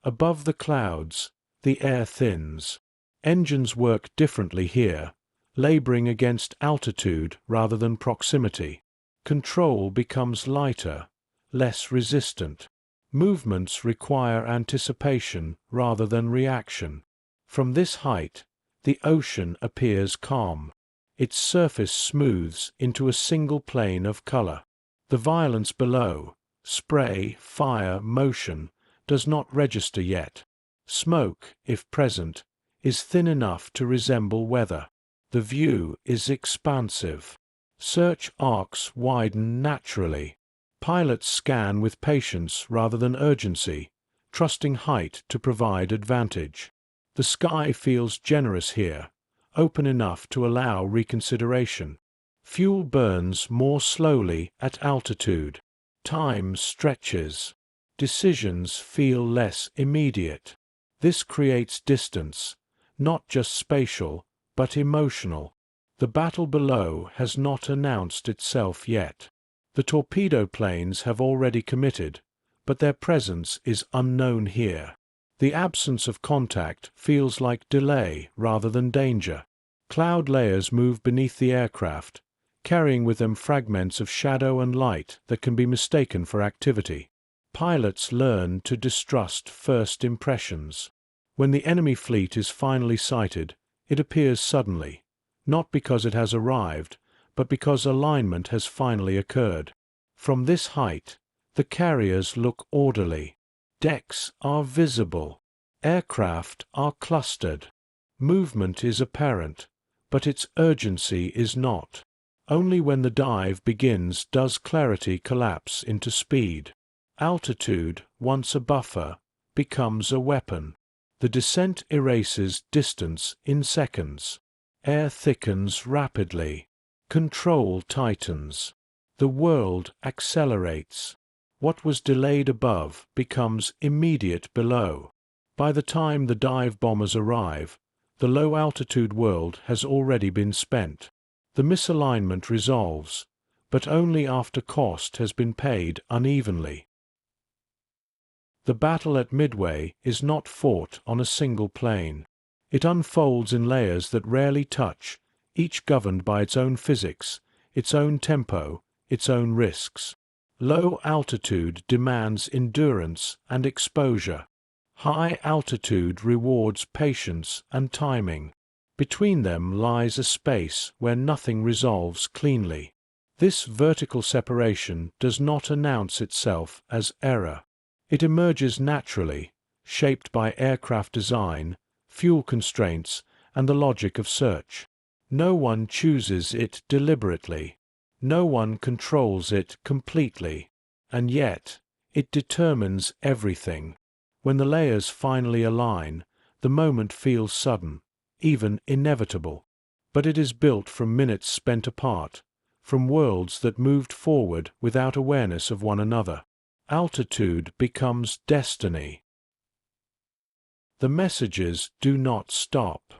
Above the clouds, the air thins. Engines work differently here, laboring against altitude rather than proximity. Control becomes lighter, less resistant. Movements require anticipation rather than reaction. From this height, the ocean appears calm. Its surface smooths into a single plane of color. The violence below, spray, fire, motion, does not register yet. Smoke, if present, is thin enough to resemble weather. The view is expansive. Search arcs widen naturally. Pilots scan with patience rather than urgency, trusting height to provide advantage. The sky feels generous here, open enough to allow reconsideration. Fuel burns more slowly at altitude. Time stretches. Decisions feel less immediate. This creates distance, not just spatial, but emotional. The battle below has not announced itself yet. The torpedo planes have already committed, but their presence is unknown here. The absence of contact feels like delay rather than danger. Cloud layers move beneath the aircraft, carrying with them fragments of shadow and light that can be mistaken for activity. Pilots learn to distrust first impressions. When the enemy fleet is finally sighted, it appears suddenly, not because it has arrived, but because alignment has finally occurred. From this height, the carriers look orderly. Decks are visible. Aircraft are clustered. Movement is apparent, but its urgency is not. Only when the dive begins does clarity collapse into speed. Altitude, once a buffer, becomes a weapon. The descent erases distance in seconds. Air thickens rapidly. Control tightens. The world accelerates. What was delayed above becomes immediate below. By the time the dive bombers arrive, the low-altitude world has already been spent. The misalignment resolves, but only after cost has been paid unevenly. The battle at Midway is not fought on a single plane. It unfolds in layers that rarely touch, each governed by its own physics, its own tempo, its own risks. Low altitude demands endurance and exposure. High altitude rewards patience and timing. Between them lies a space where nothing resolves cleanly. This vertical separation does not announce itself as error. It emerges naturally, shaped by aircraft design, fuel constraints, and the logic of search. No one chooses it deliberately. No one controls it completely. And yet, it determines everything. When the layers finally align, the moment feels sudden, even inevitable. But it is built from minutes spent apart, from worlds that moved forward without awareness of one another. Altitude becomes destiny. The messages do not stop.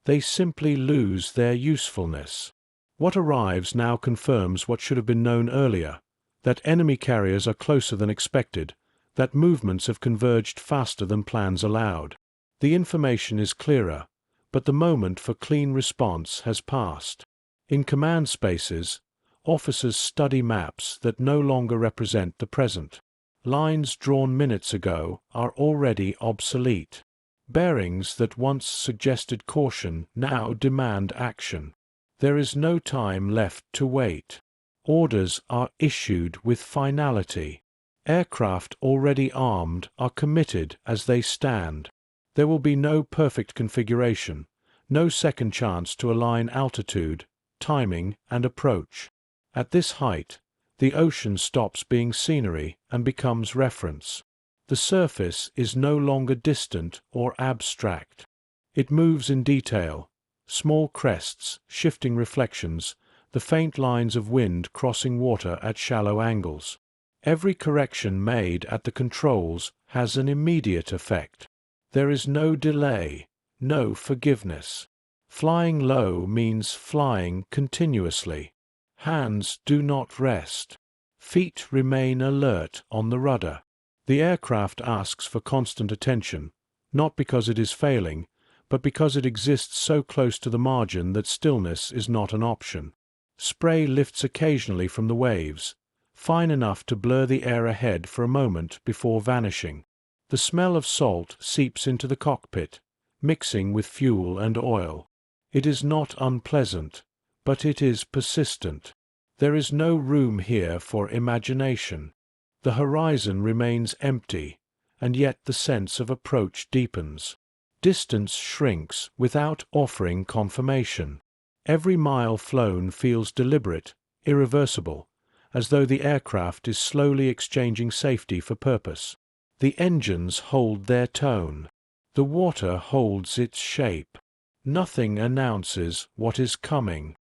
They simply lose their usefulness. What arrives now confirms what should have been known earlier, that enemy carriers are closer than expected, that movements have converged faster than plans allowed. The information is clearer, but the moment for clean response has passed. In command spaces, officers study maps that no longer represent the present. Lines drawn minutes ago are already obsolete. Bearings that once suggested caution now demand action. There is no time left to wait. Orders are issued with finality. Aircraft already armed are committed as they stand. There will be no perfect configuration, no second chance to align altitude, timing, and approach. At this height, the ocean stops being scenery and becomes reference. The surface is no longer distant or abstract. It moves in detail, small crests, shifting reflections, the faint lines of wind crossing water at shallow angles. Every correction made at the controls has an immediate effect. There is no delay, no forgiveness. Flying low means flying continuously. Hands do not rest. Feet remain alert on the rudder. The aircraft asks for constant attention, not because it is failing, but because it exists so close to the margin that stillness is not an option. Spray lifts occasionally from the waves, fine enough to blur the air ahead for a moment before vanishing. The smell of salt seeps into the cockpit, mixing with fuel and oil. It is not unpleasant, but it is persistent. There is no room here for imagination. The horizon remains empty, and yet the sense of approach deepens. Distance shrinks without offering confirmation. Every mile flown feels deliberate, irreversible, as though the aircraft is slowly exchanging safety for purpose. The engines hold their tone. The water holds its shape. Nothing announces what is coming.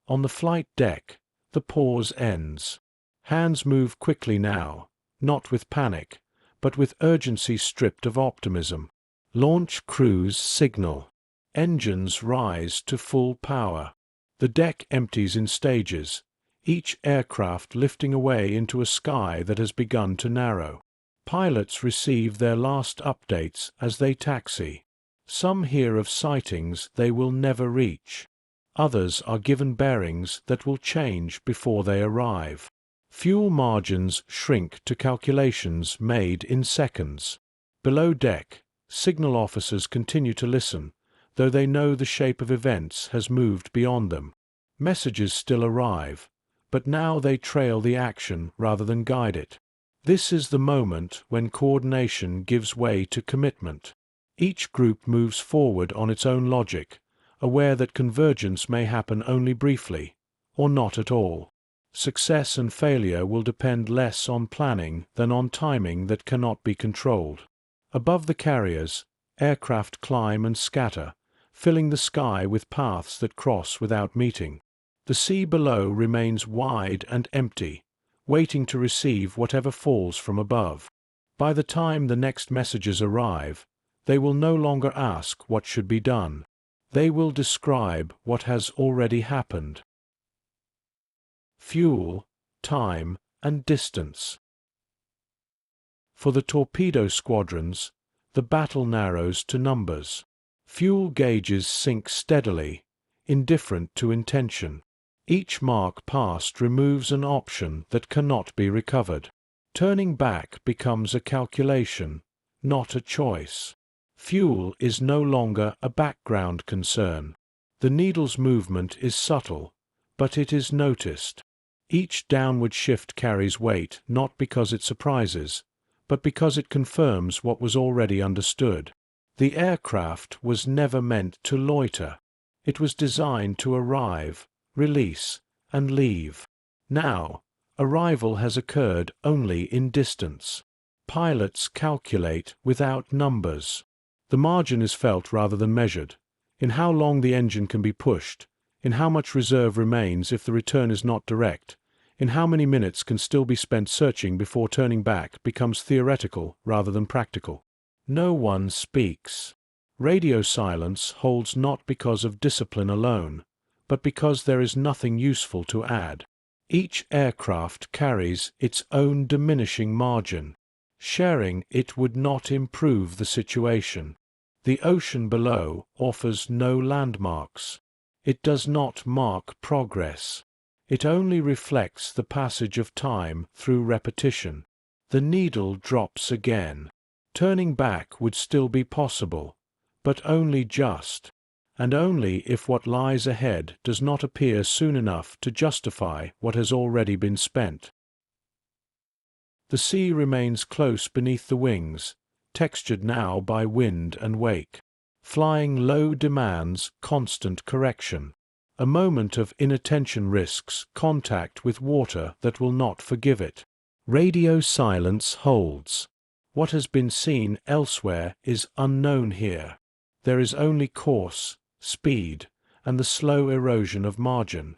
On the flight deck, the pause ends. Hands move quickly now, not with panic, but with urgency stripped of optimism. Launch crews signal. Engines rise to full power. The deck empties in stages, each aircraft lifting away into a sky that has begun to narrow. Pilots receive their last updates as they taxi. Some hear of sightings they will never reach. Others are given bearings that will change before they arrive. Fuel margins shrink to calculations made in seconds. Below deck, signal officers continue to listen, though they know the shape of events has moved beyond them. Messages still arrive, but now they trail the action rather than guide it. This is the moment when coordination gives way to commitment. Each group moves forward on its own logic, aware that convergence may happen only briefly, or not at all. Success and failure will depend less on planning than on timing that cannot be controlled. Above the carriers, aircraft climb and scatter, filling the sky with paths that cross without meeting. The sea below remains wide and empty, waiting to receive whatever falls from above. By the time the next messages arrive, they will no longer ask what should be done. They will describe what has already happened. Fuel, time, and distance. For the torpedo squadrons, the battle narrows to numbers. Fuel gauges sink steadily, indifferent to intention. Each mark passed removes an option that cannot be recovered. Turning back becomes a calculation, not a choice. Fuel is no longer a background concern. The needle's movement is subtle, but it is noticed. Each downward shift carries weight not because it surprises, but because it confirms what was already understood. The aircraft was never meant to loiter. It was designed to arrive, release, and leave. Now, arrival has occurred only in distance. Pilots calculate without numbers. The margin is felt rather than measured, in how long the engine can be pushed, in how much reserve remains if the return is not direct, in how many minutes can still be spent searching before turning back becomes theoretical rather than practical. No one speaks. Radio silence holds not because of discipline alone, but because there is nothing useful to add. Each aircraft carries its own diminishing margin. Sharing it would not improve the situation. The ocean below offers no landmarks. It does not mark progress. It only reflects the passage of time through repetition. The needle drops again. Turning back would still be possible, but only just, and only if what lies ahead does not appear soon enough to justify what has already been spent. The sea remains close beneath the wings, textured now by wind and wake. Flying low demands constant correction. A moment of inattention risks contact with water that will not forgive it. Radio silence holds. What has been seen elsewhere is unknown here. There is only course, speed, and the slow erosion of margin.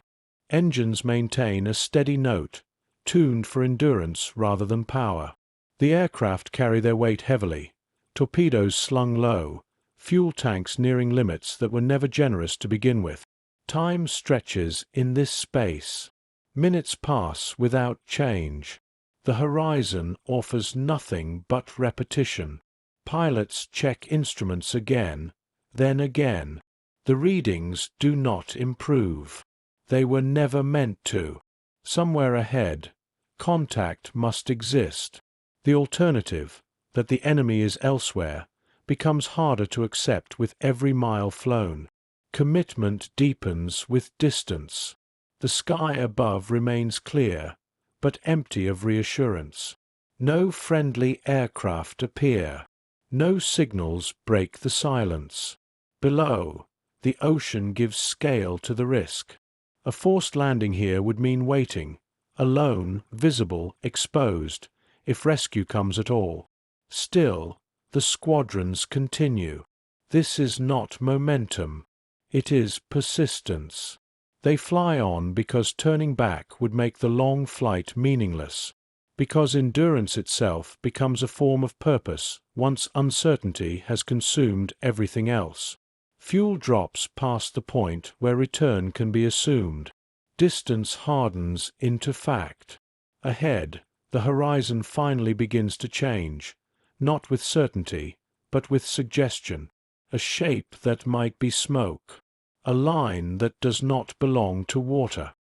Engines maintain a steady note, tuned for endurance rather than power. The aircraft carry their weight heavily, torpedoes slung low, fuel tanks nearing limits that were never generous to begin with. Time stretches in this space. Minutes pass without change. The horizon offers nothing but repetition. Pilots check instruments again, then again. The readings do not improve. They were never meant to. Somewhere ahead, contact must exist. The alternative, that the enemy is elsewhere, becomes harder to accept with every mile flown. Commitment deepens with distance. The sky above remains clear, but empty of reassurance. No friendly aircraft appear. No signals break the silence. Below, the ocean gives scale to the risk. A forced landing here would mean waiting, alone, visible, exposed, if rescue comes at all. Still, the squadrons continue. This is not momentum. It is persistence. They fly on because turning back would make the long flight meaningless, because endurance itself becomes a form of purpose once uncertainty has consumed everything else. Fuel drops past the point where return can be assumed. Distance hardens into fact. Ahead, the horizon finally begins to change, not with certainty, but with suggestion. A shape that might be smoke. A line that does not belong to water.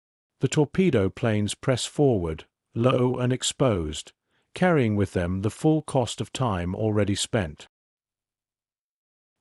The torpedo planes press forward, low and exposed, carrying with them the full cost of time already spent.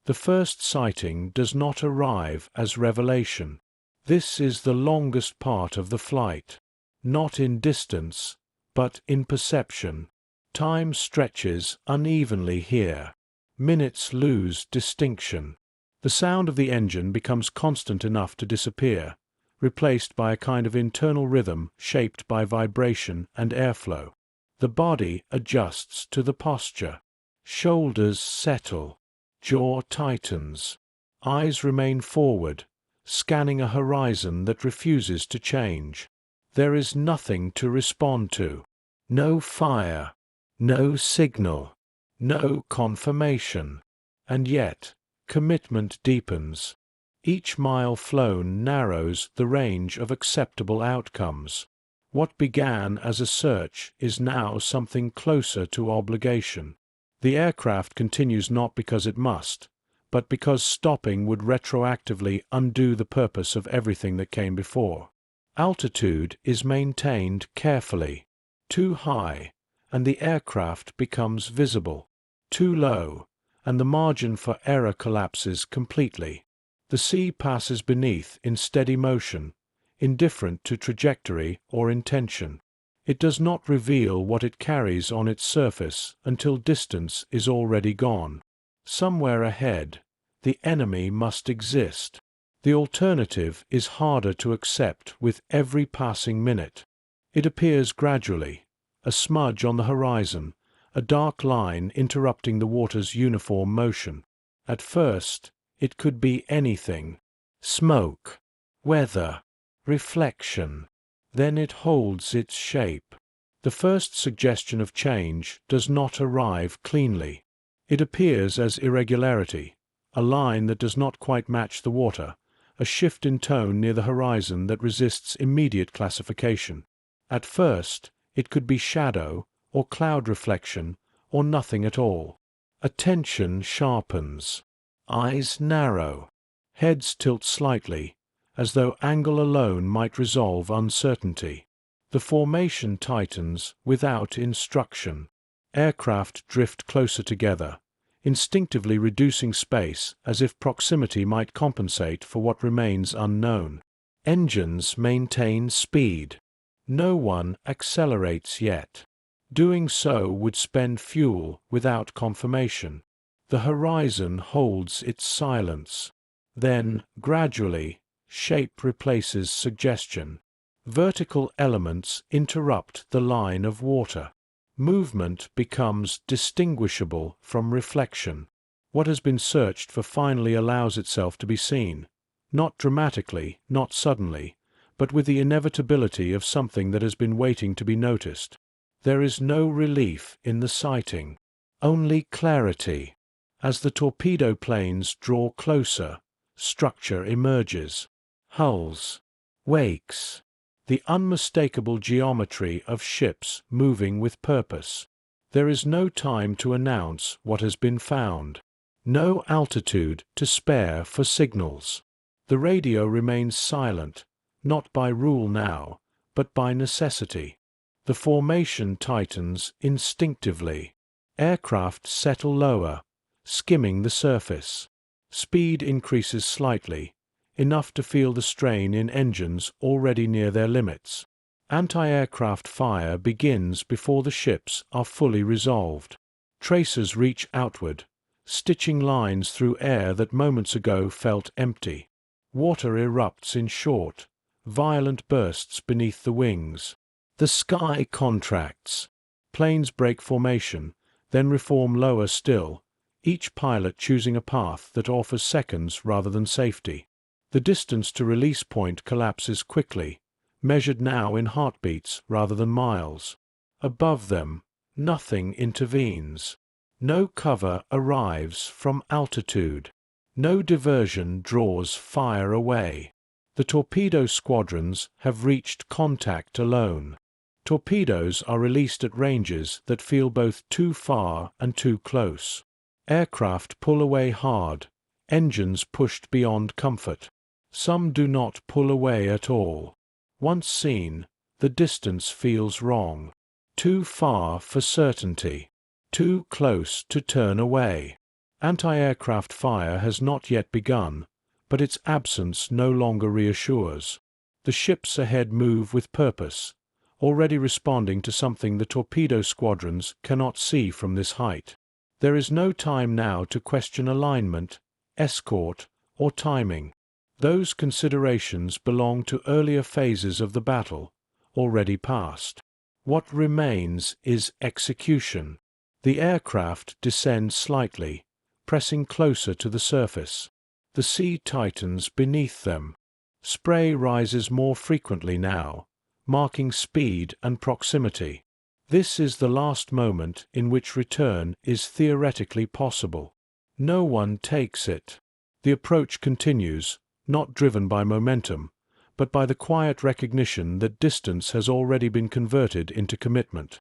The first sighting does not arrive as revelation. This is the longest part of the flight, not in distance, but in perception. Time stretches unevenly here. Minutes lose distinction. The sound of the engine becomes constant enough to disappear, replaced by a kind of internal rhythm shaped by vibration and airflow. The body adjusts to the posture. Shoulders settle. Jaw tightens. Eyes remain forward, scanning a horizon that refuses to change. There is nothing to respond to. No fire. No signal. No confirmation. And yet, commitment deepens. Each mile flown narrows the range of acceptable outcomes. What began as a search is now something closer to obligation. The aircraft continues not because it must, but because stopping would retroactively undo the purpose of everything that came before. Altitude is maintained carefully. Too high, and the aircraft becomes visible. too low, and the margin for error collapses completely. The sea passes beneath in steady motion, indifferent to trajectory or intention. It does not reveal what it carries on its surface until distance is already gone. Somewhere ahead, the enemy must exist. The alternative is harder to accept with every passing minute. It appears gradually, a smudge on the horizon, a dark line interrupting the water's uniform motion. At first, it could be anything: smoke, weather, reflection. Then it holds its shape. The first suggestion of change does not arrive cleanly. It appears as irregularity, a line that does not quite match the water, a shift in tone near the horizon that resists immediate classification. At first, it could be shadow, or cloud reflection, or nothing at all. Attention sharpens. Eyes narrow. Heads tilt slightly, as though angle alone might resolve uncertainty. The formation tightens without instruction. Aircraft drift closer together, instinctively reducing space as if proximity might compensate for what remains unknown. Engines maintain speed. No one accelerates yet. Doing so would spend fuel without confirmation. The horizon holds its silence. Then, gradually, shape replaces suggestion. Vertical elements interrupt the line of water. Movement becomes distinguishable from reflection. What has been searched for finally allows itself to be seen, not dramatically, not suddenly, but with the inevitability of something that has been waiting to be noticed. There is no relief in the sighting, only clarity. As the torpedo planes draw closer, structure emerges. Hulls, wakes, the unmistakable geometry of ships moving with purpose. There is no time to announce what has been found. No altitude to spare for signals. The radio remains silent, not by rule now, but by necessity. The formation tightens instinctively. Aircraft settle lower, skimming the surface. Speed increases slightly, enough to feel the strain in engines already near their limits. Anti-aircraft fire begins before the ships are fully resolved. Tracers reach outward, stitching lines through air that moments ago felt empty. Water erupts in short, violent bursts beneath the wings. The sky contracts. Planes break formation, then reform lower still, each pilot choosing a path that offers seconds rather than safety. The distance to release point collapses quickly, measured now in heartbeats rather than miles. Above them, nothing intervenes. No cover arrives from altitude. No diversion draws fire away. The torpedo squadrons have reached contact alone. Torpedoes are released at ranges that feel both too far and too close. Aircraft pull away hard, engines pushed beyond comfort. Some do not pull away at all. Once seen, the distance feels wrong. Too far for certainty. Too close to turn away. Anti-aircraft fire has not yet begun, but its absence no longer reassures. The ships ahead move with purpose, already responding to something the torpedo squadrons cannot see from this height. There is no time now to question alignment, escort, or timing. Those considerations belong to earlier phases of the battle, already past. What remains is execution. The aircraft descend slightly, pressing closer to the surface. The sea tightens beneath them. Spray rises more frequently now, marking speed and proximity. This is the last moment in which return is theoretically possible. No one takes it. The approach continues, not driven by momentum, but by the quiet recognition that distance has already been converted into commitment.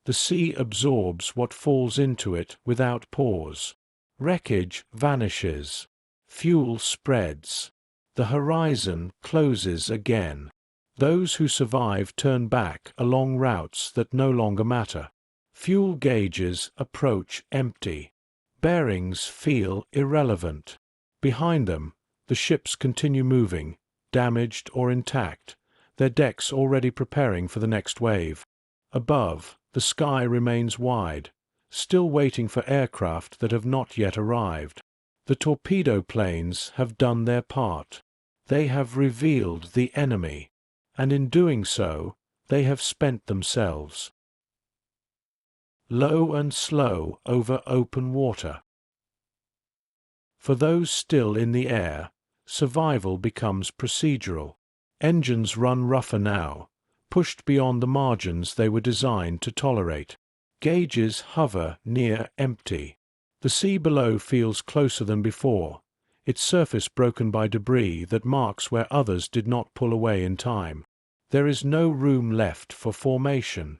The sea absorbs what falls into it without pause. Wreckage vanishes. Fuel spreads. The horizon closes again. Those who survive turn back along routes that no longer matter. Fuel gauges approach empty. Bearings feel irrelevant. Behind them, the ships continue moving, damaged or intact, their decks already preparing for the next wave. Above, the sky remains wide, still waiting for aircraft that have not yet arrived. The torpedo planes have done their part. They have revealed the enemy, and in doing so, they have spent themselves. Low and slow over open water. For those still in the air, survival becomes procedural. Engines run rougher now, pushed beyond the margins they were designed to tolerate. Gauges hover near empty. The sea below feels closer than before, its surface broken by debris that marks where others did not pull away in time. There is no room left for formation.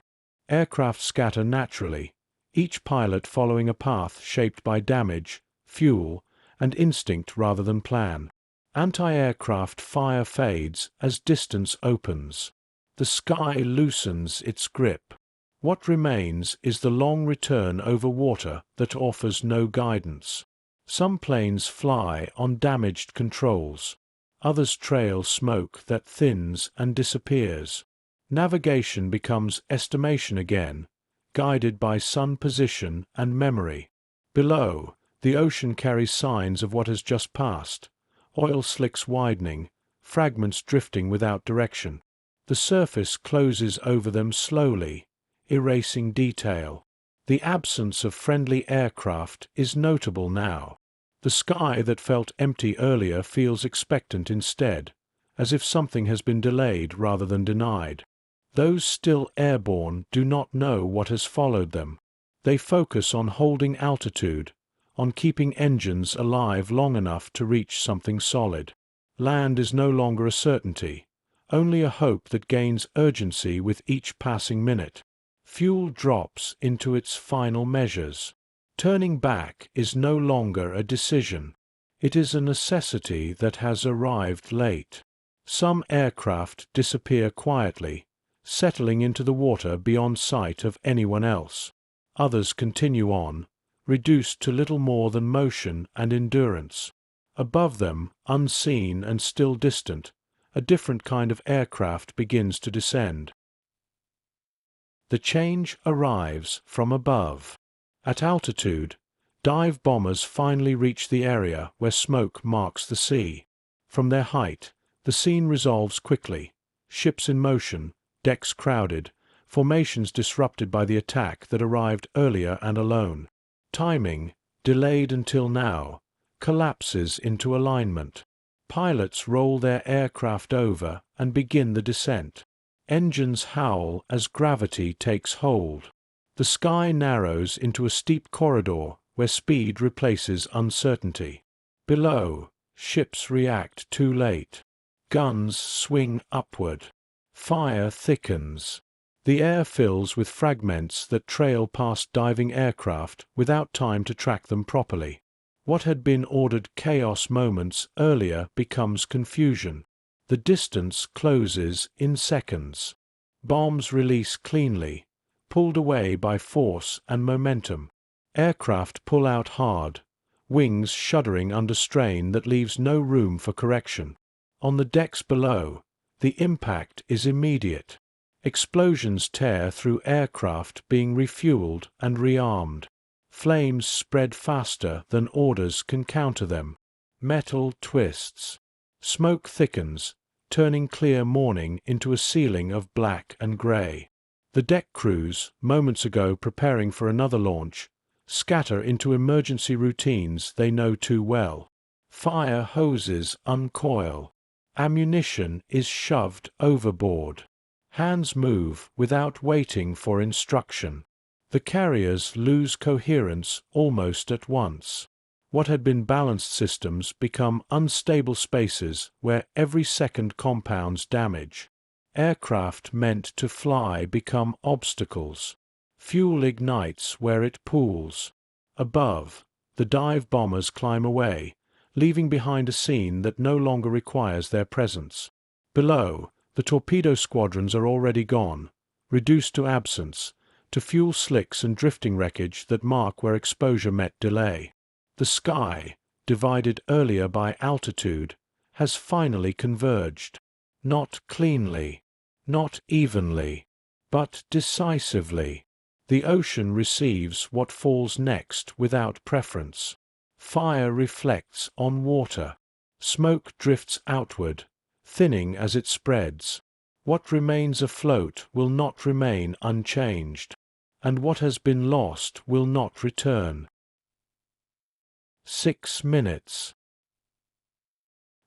Aircraft scatter naturally, each pilot following a path shaped by damage, fuel, and instinct rather than plan. Anti-aircraft fire fades as distance opens. The sky loosens its grip. What remains is the long return over water that offers no guidance. Some planes fly on damaged controls. Others trail smoke that thins and disappears. Navigation becomes estimation again, guided by sun position and memory. Below, the ocean carries signs of what has just passed. Oil slicks widening, fragments drifting without direction. The surface closes over them slowly, erasing detail. The absence of friendly aircraft is notable now. The sky that felt empty earlier feels expectant instead, as if something has been delayed rather than denied. Those still airborne do not know what has followed them. They focus on holding altitude, on keeping engines alive long enough to reach something solid. Land is no longer a certainty, only a hope that gains urgency with each passing minute. Fuel drops into its final measures. Turning back is no longer a decision. It is a necessity that has arrived late. Some aircraft disappear quietly, settling into the water beyond sight of anyone else. Others continue on, reduced to little more than motion and endurance. Above them, unseen and still distant, a different kind of aircraft begins to descend. The change arrives from above. At altitude, dive bombers finally reach the area where smoke marks the sea. From their height, the scene resolves quickly. Ships in motion, decks crowded, formations disrupted by the attack that arrived earlier and alone. Timing, delayed until now, collapses into alignment. Pilots roll their aircraft over and begin the descent. Engines howl as gravity takes hold. The sky narrows into a steep corridor where speed replaces uncertainty. Below, ships react too late. Guns swing upward. Fire thickens. The air fills with fragments that trail past diving aircraft without time to track them properly. What had been ordered chaos moments earlier becomes confusion. The distance closes in seconds. Bombs release cleanly, pulled away by force and momentum. Aircraft pull out hard, wings shuddering under strain that leaves no room for correction. On the decks below, the impact is immediate. Explosions tear through aircraft being refueled and rearmed. Flames spread faster than orders can counter them. Metal twists. Smoke thickens, turning clear morning into a ceiling of black and grey. The deck crews, moments ago preparing for another launch, scatter into emergency routines they know too well. Fire hoses uncoil. Ammunition is shoved overboard. Hands move without waiting for instruction. The carriers lose coherence almost at once. What had been balanced systems become unstable spaces where every second compounds damage. Aircraft meant to fly become obstacles. Fuel ignites where it pools. Above, the dive bombers climb away, leaving behind a scene that no longer requires their presence. Below, the torpedo squadrons are already gone, reduced to absence, to fuel slicks and drifting wreckage that mark where exposure met delay. The sky, divided earlier by altitude, has finally converged. Not cleanly, not evenly, but decisively. The ocean receives what falls next without preference. Fire reflects on water. Smoke drifts outward, thinning as it spreads. What remains afloat will not remain unchanged, and what has been lost will not return. 6 minutes.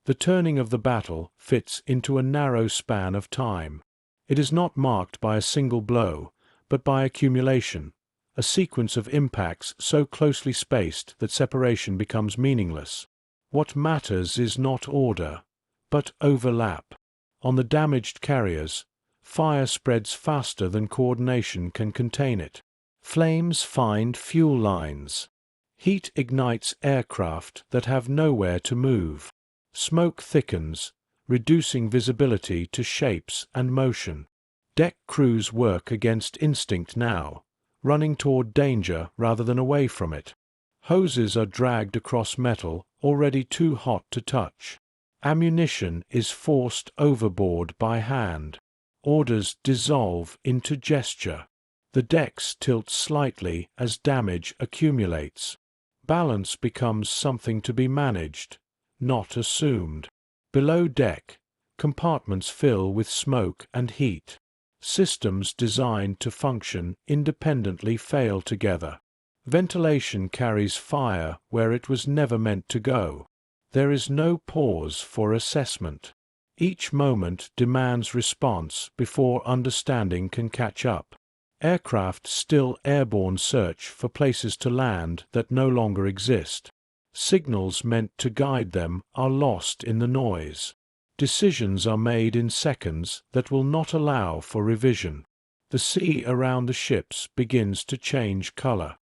The turning of the battle fits into a narrow span of time. It is not marked by a single blow, but by accumulation, a sequence of impacts so closely spaced that separation becomes meaningless. What matters is not order, but overlap. On the damaged carriers, fire spreads faster than coordination can contain it. Flames find fuel lines. Heat ignites aircraft that have nowhere to move. Smoke thickens, reducing visibility to shapes and motion. Deck crews work against instinct now, running toward danger rather than away from it. Hoses are dragged across metal already too hot to touch. Ammunition is forced overboard by hand. Orders dissolve into gesture. The decks tilt slightly as damage accumulates. Balance becomes something to be managed, not assumed. Below deck, compartments fill with smoke and heat. Systems designed to function independently fail together. Ventilation carries fire where it was never meant to go. There is no pause for assessment. Each moment demands response before understanding can catch up. Aircraft still airborne search for places to land that no longer exist. Signals meant to guide them are lost in the noise. Decisions are made in seconds that will not allow for revision. The sea around the ships begins to change color.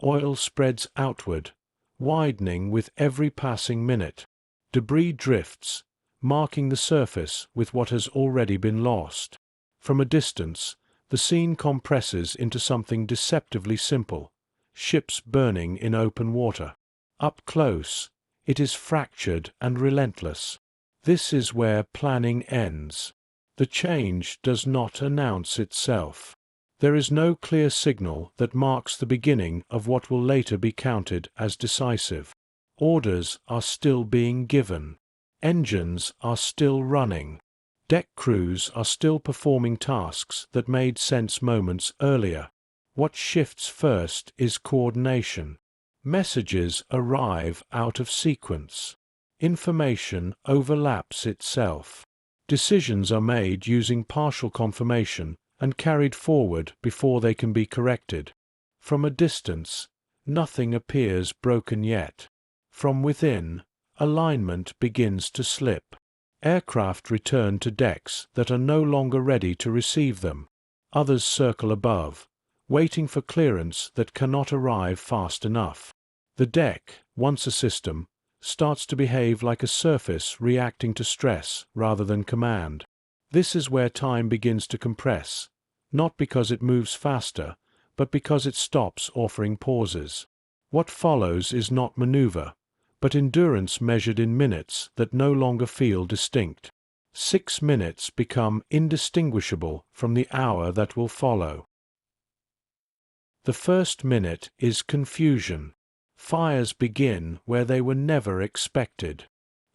Oil spreads outward, widening with every passing minute. Debris drifts, marking the surface with what has already been lost. From a distance, the scene compresses into something deceptively simple: ships burning in open water. Up close, it is fractured and relentless. This is where planning ends. The change does not announce itself. There is no clear signal that marks the beginning of what will later be counted as decisive. Orders are still being given. Engines are still running. Deck crews are still performing tasks that made sense moments earlier. What shifts first is coordination. Messages arrive out of sequence. Information overlaps itself. Decisions are made using partial confirmation and carried forward before they can be corrected. From a distance, nothing appears broken yet. From within, alignment begins to slip. Aircraft return to decks that are no longer ready to receive them. Others circle above, waiting for clearance that cannot arrive fast enough. The deck, once a system, starts to behave like a surface reacting to stress rather than command. This is where time begins to compress, not because it moves faster, but because it stops offering pauses. What follows is not maneuver, but endurance measured in minutes that no longer feel distinct. 6 minutes become indistinguishable from the hour that will follow. The first minute is confusion. Fires begin where they were never expected.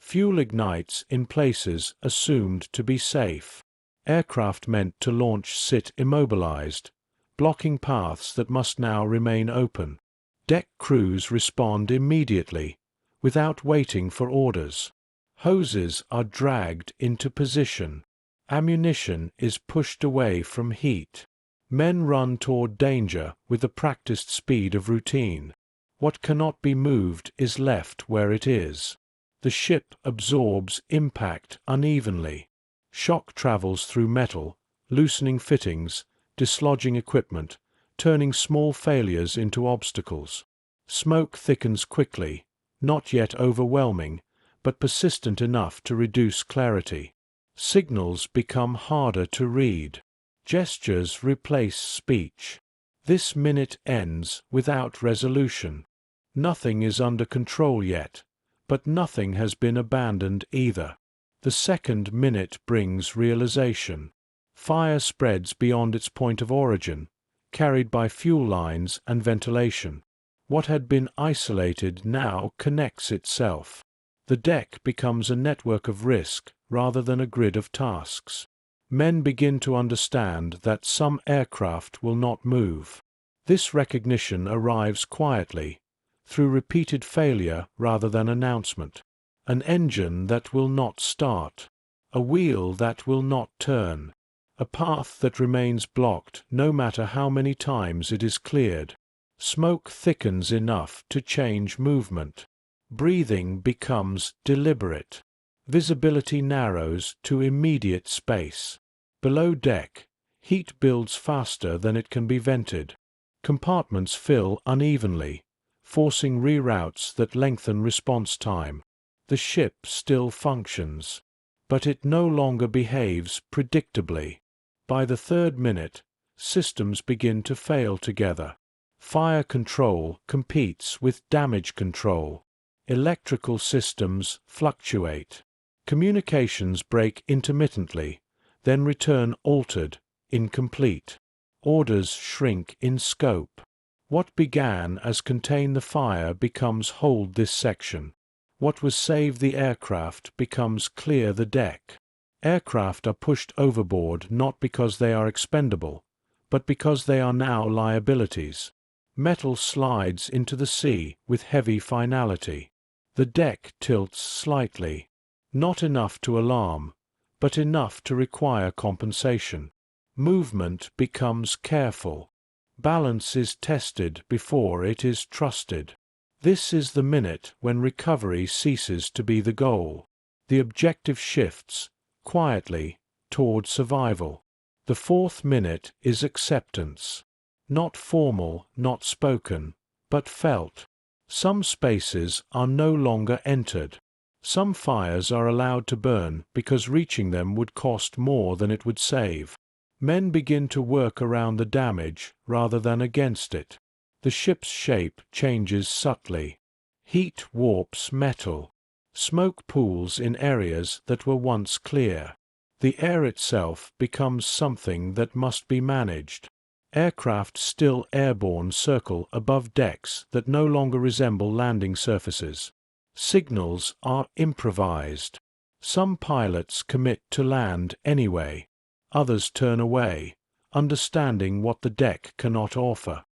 Fuel ignites in places assumed to be safe. Aircraft meant to launch sit immobilized, blocking paths that must now remain open. Deck crews respond immediately, without waiting for orders. Hoses are dragged into position. Ammunition is pushed away from heat. Men run toward danger with the practiced speed of routine. What cannot be moved is left where it is. The ship absorbs impact unevenly. Shock travels through metal, loosening fittings, dislodging equipment, turning small failures into obstacles. Smoke thickens quickly, not yet overwhelming, but persistent enough to reduce clarity. Signals become harder to read. Gestures replace speech. This minute ends without resolution. Nothing is under control yet, but nothing has been abandoned either. The second minute brings realization. Fire spreads beyond its point of origin, carried by fuel lines and ventilation. What had been isolated now connects itself. The deck becomes a network of risk rather than a grid of tasks. Men begin to understand that some aircraft will not move. This recognition arrives quietly, through repeated failure rather than announcement. An engine that will not start, a wheel that will not turn, a path that remains blocked no matter how many times it is cleared. Smoke thickens enough to change movement. Breathing becomes deliberate. Visibility narrows to immediate space. Below deck, heat builds faster than it can be vented. Compartments fill unevenly, forcing reroutes that lengthen response time. The ship still functions, but it no longer behaves predictably. By the third minute, systems begin to fail together. Fire control competes with damage control. Electrical systems fluctuate. Communications break intermittently, then return altered, incomplete. Orders shrink in scope. What began as contain the fire becomes hold this section. What was save the aircraft becomes clear the deck. Aircraft are pushed overboard not because they are expendable, but because they are now liabilities. Metal slides into the sea with heavy finality. The deck tilts slightly, not enough to alarm, but enough to require compensation. Movement becomes careful. Balance is tested before it is trusted. This is the minute when recovery ceases to be the goal. The objective shifts, quietly, toward survival. The fourth minute is acceptance. Not formal, not spoken, but felt. Some spaces are no longer entered. Some fires are allowed to burn because reaching them would cost more than it would save. Men begin to work around the damage rather than against it. The ship's shape changes subtly. Heat warps metal. Smoke pools in areas that were once clear. The air itself becomes something that must be managed. Aircraft still airborne circle above decks that no longer resemble landing surfaces. Signals are improvised. Some pilots commit to land anyway. Others turn away, understanding what the deck cannot offer.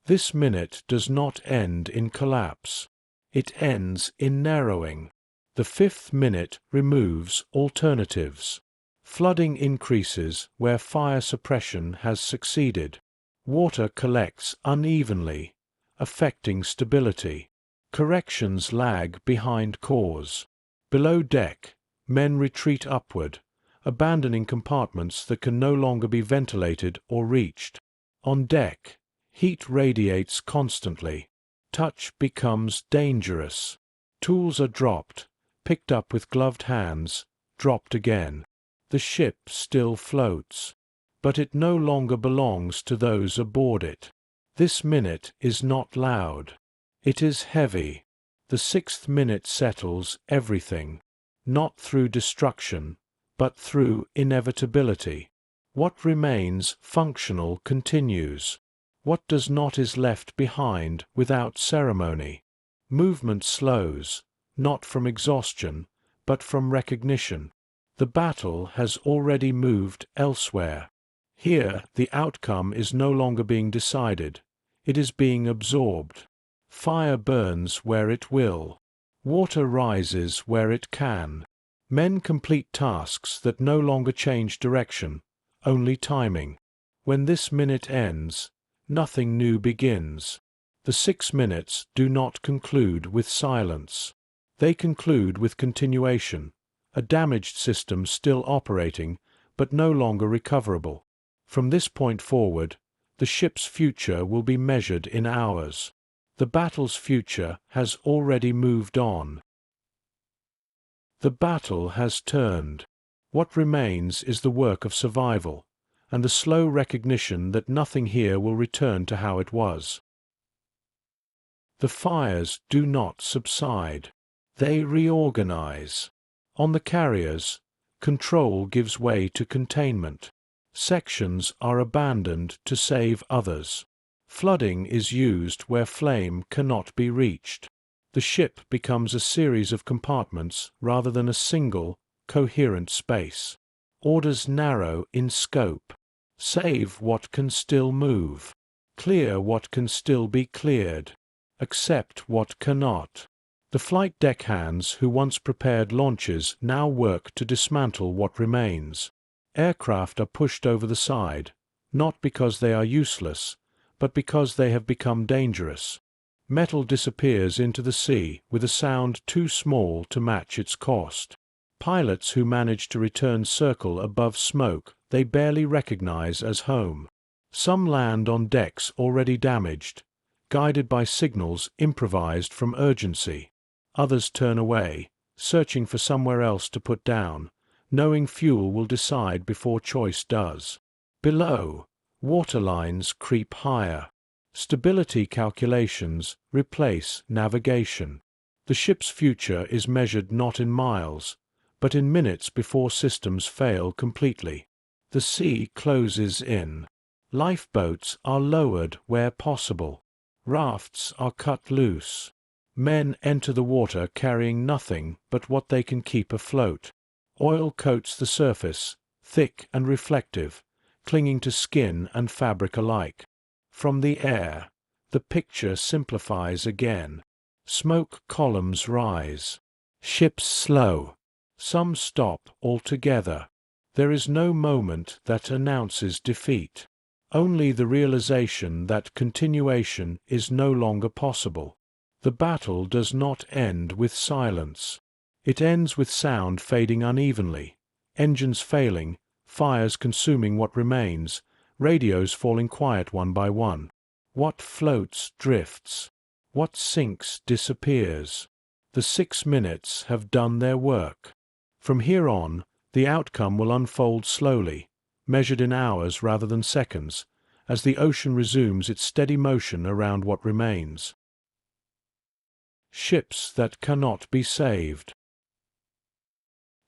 This minute does not end in collapse. It ends in narrowing. The fifth minute removes alternatives. Flooding increases where fire suppression has succeeded. Water collects unevenly, affecting stability. Corrections lag behind cause. Below deck, men retreat upward, abandoning compartments that can no longer be ventilated or reached. On deck, heat radiates constantly. Touch becomes dangerous. Tools are dropped, picked up with gloved hands, dropped again. The ship still floats, but it no longer belongs to those aboard it. This minute is not loud. It is heavy. The sixth minute settles everything, not through destruction, but through inevitability. What remains functional continues. What does not is left behind without ceremony. Movement slows, not from exhaustion, but from recognition. The battle has already moved elsewhere. Here, the outcome is no longer being decided. It is being absorbed. Fire burns where it will. Water rises where it can. Men complete tasks that no longer change direction, only timing. When this minute ends, nothing new begins. The 6 minutes do not conclude with silence. They conclude with continuation, a damaged system still operating, but no longer recoverable. From this point forward, the ship's future will be measured in hours. The battle's future has already moved on. The battle has turned. What remains is the work of survival, and the slow recognition that nothing here will return to how it was. The fires do not subside. They reorganize. On the carriers, control gives way to containment. Sections are abandoned to save others. Flooding is used where flame cannot be reached. The ship becomes a series of compartments rather than a single, coherent space. Orders narrow in scope. Save what can still move. Clear what can still be cleared. Accept what cannot. The flight deckhands who once prepared launches now work to dismantle what remains. Aircraft are pushed over the side, not because they are useless, but because they have become dangerous. Metal disappears into the sea with a sound too small to match its cost. Pilots who manage to return circle above smoke they barely recognize as home. Some land on decks already damaged, guided by signals improvised from urgency. Others turn away, searching for somewhere else to put down, knowing fuel will decide before choice does. Below, waterlines creep higher. Stability calculations replace navigation. The ship's future is measured not in miles, but in minutes before systems fail completely. The sea closes in. Lifeboats are lowered where possible. Rafts are cut loose. Men enter the water carrying nothing but what they can keep afloat. Oil coats the surface, thick and reflective, clinging to skin and fabric alike. From the air, the picture simplifies again. Smoke columns rise. Ships slow. Some stop altogether. There is no moment that announces defeat. Only the realization that continuation is no longer possible. The battle does not end with silence. It ends with sound fading unevenly, engines failing, fires consuming what remains, radios falling quiet one by one. What floats drifts. What sinks disappears. The 6 minutes have done their work. From here on, the outcome will unfold slowly, measured in hours rather than seconds, as the ocean resumes its steady motion around what remains. Ships that cannot be saved.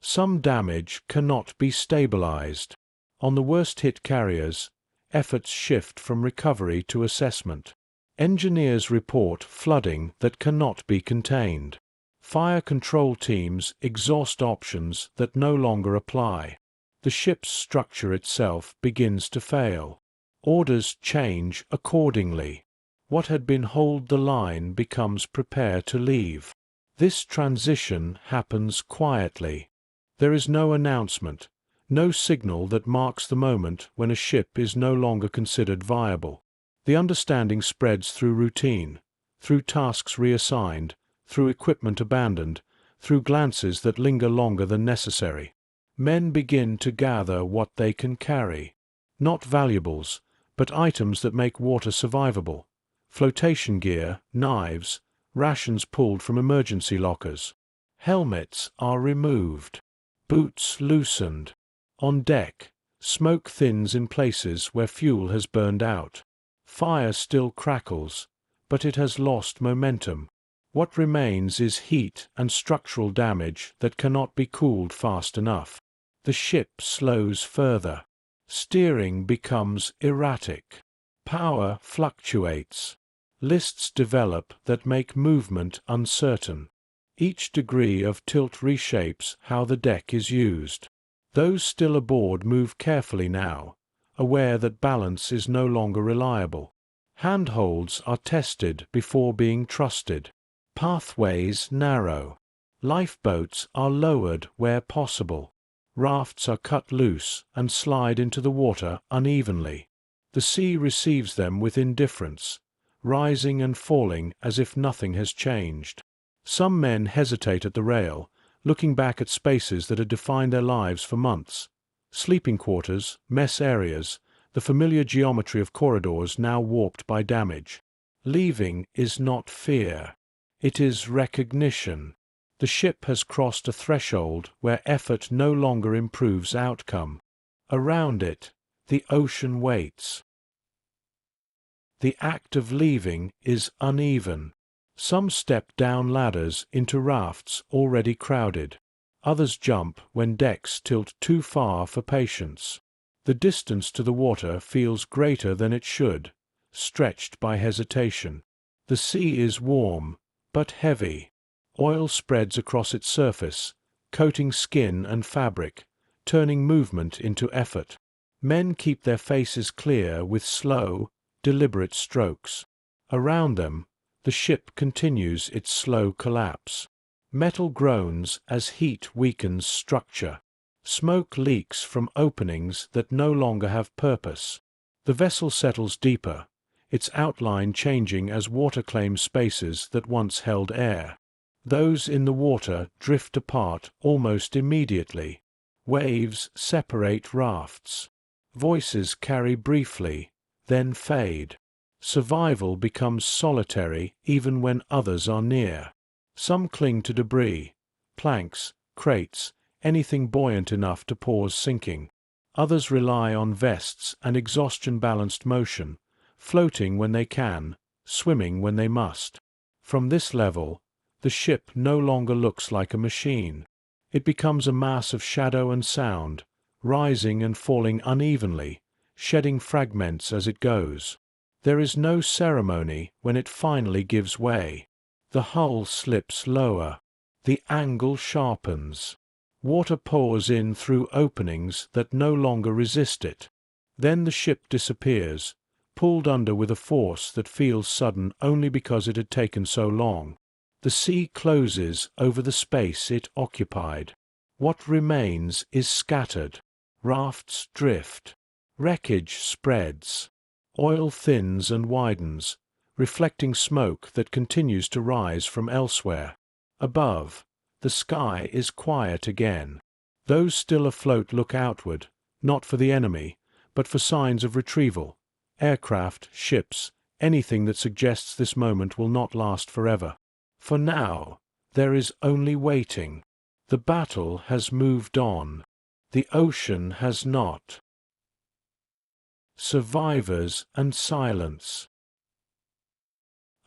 Some damage cannot be stabilized. On the worst-hit carriers, efforts shift from recovery to assessment. Engineers report flooding that cannot be contained. Fire control teams exhaust options that no longer apply. The ship's structure itself begins to fail. Orders change accordingly. What had been hold the line becomes prepare to leave. This transition happens quietly. There is no announcement, no signal that marks the moment when a ship is no longer considered viable. The understanding spreads through routine, through tasks reassigned, through equipment abandoned, through glances that linger longer than necessary. Men begin to gather what they can carry. Not valuables, but items that make water survivable. Flotation gear, knives, rations pulled from emergency lockers. Helmets are removed. Boots loosened. On deck, smoke thins in places where fuel has burned out. Fire still crackles, but it has lost momentum. What remains is heat and structural damage that cannot be cooled fast enough. The ship slows further. Steering becomes erratic. Power fluctuates. Lists develop that make movement uncertain. Each degree of tilt reshapes how the deck is used. Those still aboard move carefully now, aware that balance is no longer reliable. Handholds are tested before being trusted. Pathways narrow. Lifeboats are lowered where possible. Rafts are cut loose and slide into the water unevenly. The sea receives them with indifference, rising and falling as if nothing has changed. Some men hesitate at the rail, looking back at spaces that had defined their lives for months. Sleeping quarters, mess areas, the familiar geometry of corridors now warped by damage. Leaving is not fear. It is recognition. The ship has crossed a threshold where effort no longer improves outcome. Around it, The ocean waits. The act of leaving is uneven. Some step down ladders into rafts already crowded. Others jump when decks tilt too far for patience. The distance to the water feels greater than it should, stretched by hesitation. The sea is warm, but heavy. Oil spreads across its surface, coating skin and fabric, turning movement into effort. Men keep their faces clear with slow, deliberate strokes. Around them, the ship continues its slow collapse. Metal groans as heat weakens structure. Smoke leaks from openings that no longer have purpose. The vessel settles deeper, its outline changing as water claims spaces that once held air. Those in the water drift apart almost immediately. Waves separate rafts. Voices carry briefly, then fade. Survival becomes solitary even when others are near. Some cling to debris, planks, crates, anything buoyant enough to pause sinking. Others rely on vests and exhaustion-balanced motion, floating when they can, swimming when they must. From this level, the ship no longer looks like a machine. It becomes a mass of shadow and sound, rising and falling unevenly, shedding fragments as it goes. There is no ceremony when it finally gives way. The hull slips lower. The angle sharpens. Water pours in through openings that no longer resist it. Then the ship disappears, pulled under with a force that feels sudden only because it had taken so long. The sea closes over the space it occupied. What remains is scattered. Rafts drift. Wreckage spreads. Oil thins and widens, reflecting smoke that continues to rise from elsewhere. Above, the sky is quiet again. Those still afloat look outward, not for the enemy, but for signs of retrieval. Aircraft, ships, anything that suggests this moment will not last forever. For now, there is only waiting. The battle has moved on. The ocean has not. Survivors and silence.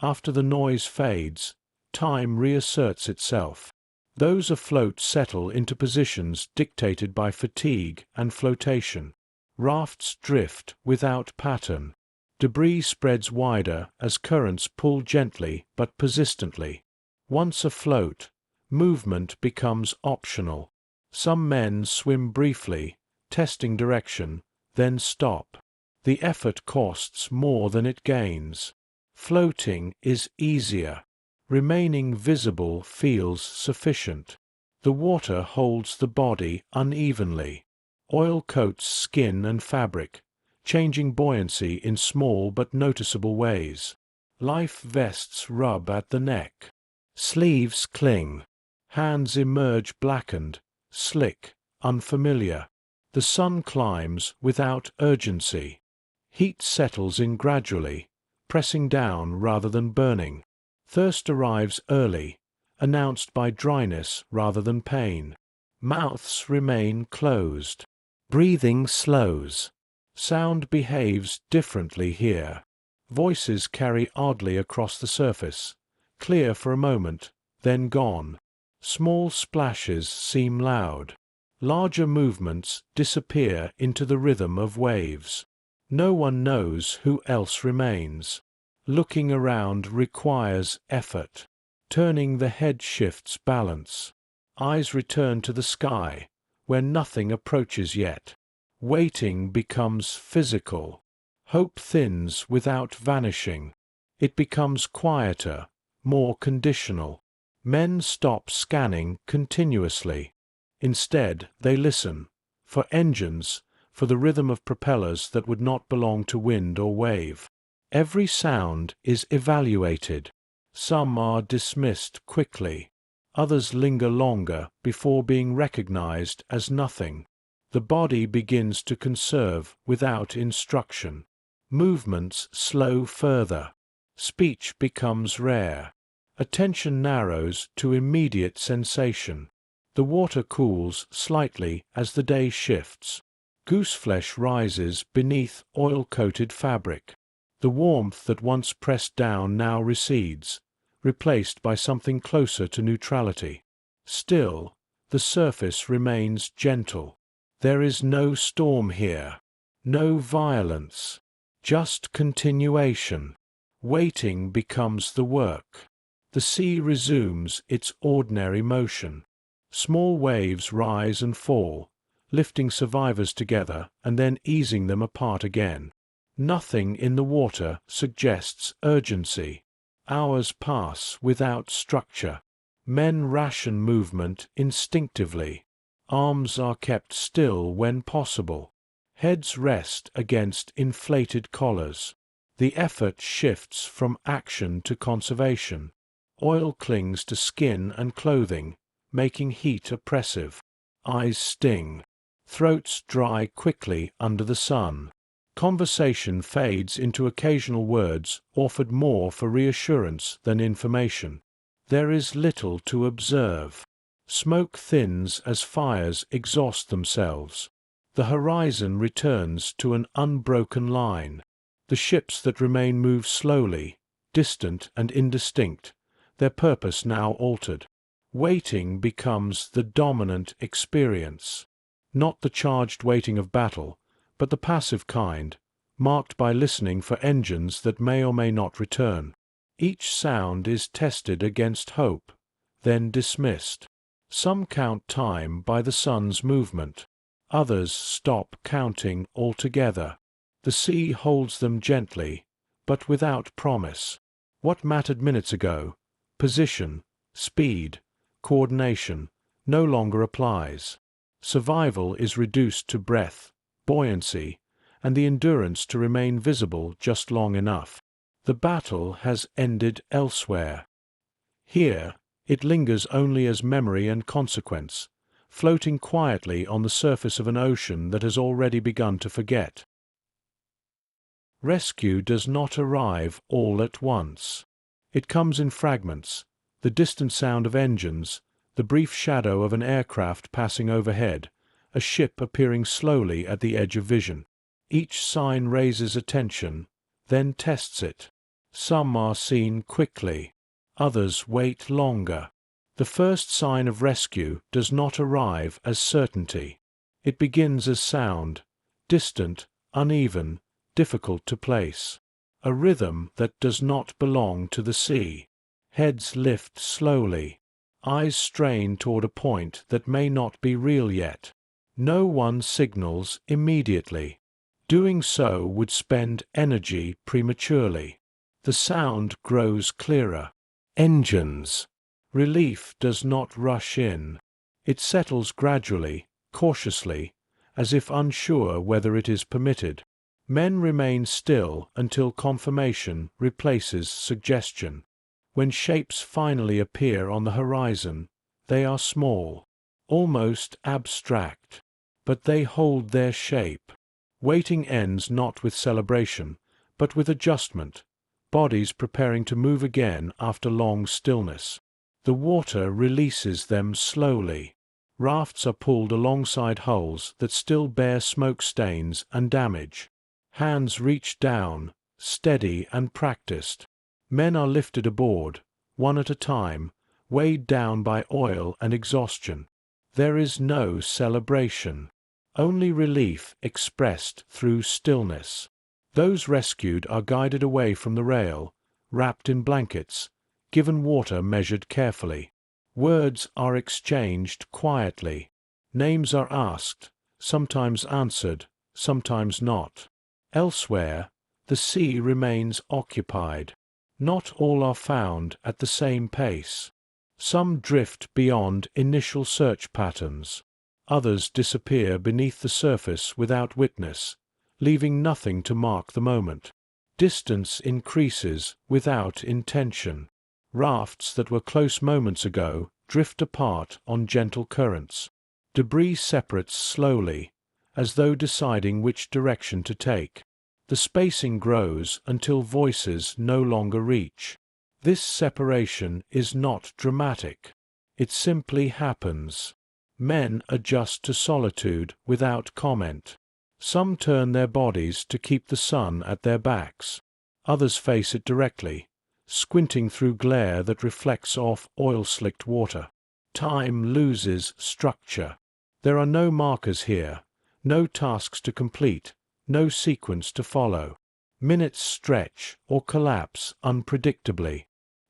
After the noise fades, time reasserts itself. Those afloat settle into positions dictated by fatigue and flotation. Rafts drift without pattern. Debris spreads wider as currents pull gently but persistently. Once afloat, movement becomes optional. Some men swim briefly, testing direction, then stop. The effort costs more than it gains. Floating is easier. Remaining visible feels sufficient. The water holds the body unevenly. Oil coats skin and fabric, changing buoyancy in small but noticeable ways. Life vests rub at the neck. Sleeves cling. Hands emerge blackened, slick, unfamiliar. The sun climbs without urgency. Heat settles in gradually, pressing down rather than burning. Thirst arrives early, announced by dryness rather than pain. Mouths remain closed. Breathing slows. Sound behaves differently here. Voices carry oddly across the surface, clear for a moment, then gone. Small splashes seem loud. Larger movements disappear into the rhythm of waves. No one knows who else remains. Looking around requires effort. Turning the head shifts balance. Eyes return to the sky, where nothing approaches yet. Waiting becomes physical. Hope thins without vanishing. It becomes quieter, more conditional. Men stop scanning continuously. Instead, they listen. For engines, for the rhythm of propellers that would not belong to wind or wave. Every sound is evaluated. Some are dismissed quickly. Others linger longer before being recognized as nothing. The body begins to conserve without instruction. Movements slow further. Speech becomes rare. Attention narrows to immediate sensation. The water cools slightly as the day shifts. Gooseflesh rises beneath oil-coated fabric. The warmth that once pressed down now recedes, replaced by something closer to neutrality. Still, the surface remains gentle. There is no storm here, no violence, just continuation. Waiting becomes the work. The sea resumes its ordinary motion. Small waves rise and fall, lifting survivors together and then easing them apart again. Nothing in the water suggests urgency. Hours pass without structure. Men ration movement instinctively. Arms are kept still when possible. Heads rest against inflated collars. The effort shifts from action to conservation. Oil clings to skin and clothing, making heat oppressive. Eyes sting. Throats dry quickly under the sun. Conversation fades into occasional words offered more for reassurance than information. There is little to observe. Smoke thins as fires exhaust themselves. The horizon returns to an unbroken line. The ships that remain move slowly, distant and indistinct, their purpose now altered. Waiting becomes the dominant experience. Not the charged waiting of battle, but the passive kind, marked by listening for engines that may or may not return. Each sound is tested against hope, then dismissed. Some count time by the sun's movement. Others stop counting altogether. The sea holds them gently, but without promise. What mattered minutes ago, position, speed, coordination, no longer applies. Survival is reduced to breath, buoyancy, and the endurance to remain visible just long enough. The battle has ended elsewhere. Here, it lingers only as memory and consequence, floating quietly on the surface of an ocean that has already begun to forget. Rescue does not arrive all at once. It comes in fragments, the distant sound of engines, the brief shadow of an aircraft passing overhead, a ship appearing slowly at the edge of vision. Each sign raises attention, then tests it. Some are seen quickly, others wait longer. The first sign of rescue does not arrive as certainty. It begins as sound, distant, uneven, difficult to place. A rhythm that does not belong to the sea. Heads lift slowly. Eyes strain toward a point that may not be real yet. No one signals immediately. Doing so would spend energy prematurely. The sound grows clearer. Engines. Relief does not rush in. It settles gradually, cautiously, as if unsure whether it is permitted. Men remain still until confirmation replaces suggestion. When shapes finally appear on the horizon, they are small, almost abstract, but they hold their shape. Waiting ends not with celebration, but with adjustment, bodies preparing to move again after long stillness. The water releases them slowly. Rafts are pulled alongside hulls that still bear smoke stains and damage. Hands reach down, steady and practiced. Men are lifted aboard, one at a time, weighed down by oil and exhaustion. There is no celebration, only relief expressed through stillness. Those rescued are guided away from the rail, wrapped in blankets, given water measured carefully. Words are exchanged quietly. Names are asked, sometimes answered, sometimes not. Elsewhere, the sea remains occupied. Not all are found at the same pace. Some drift beyond initial search patterns. Others disappear beneath the surface without witness, leaving nothing to mark the moment. Distance increases without intention. Rafts that were close moments ago drift apart on gentle currents. Debris separates slowly, as though deciding which direction to take. The spacing grows until voices no longer reach. This separation is not dramatic. It simply happens. Men adjust to solitude without comment. Some turn their bodies to keep the sun at their backs. Others face it directly, squinting through glare that reflects off oil-slicked water. Time loses structure. There are no markers here, no tasks to complete, no sequence to follow. Minutes stretch or collapse unpredictably.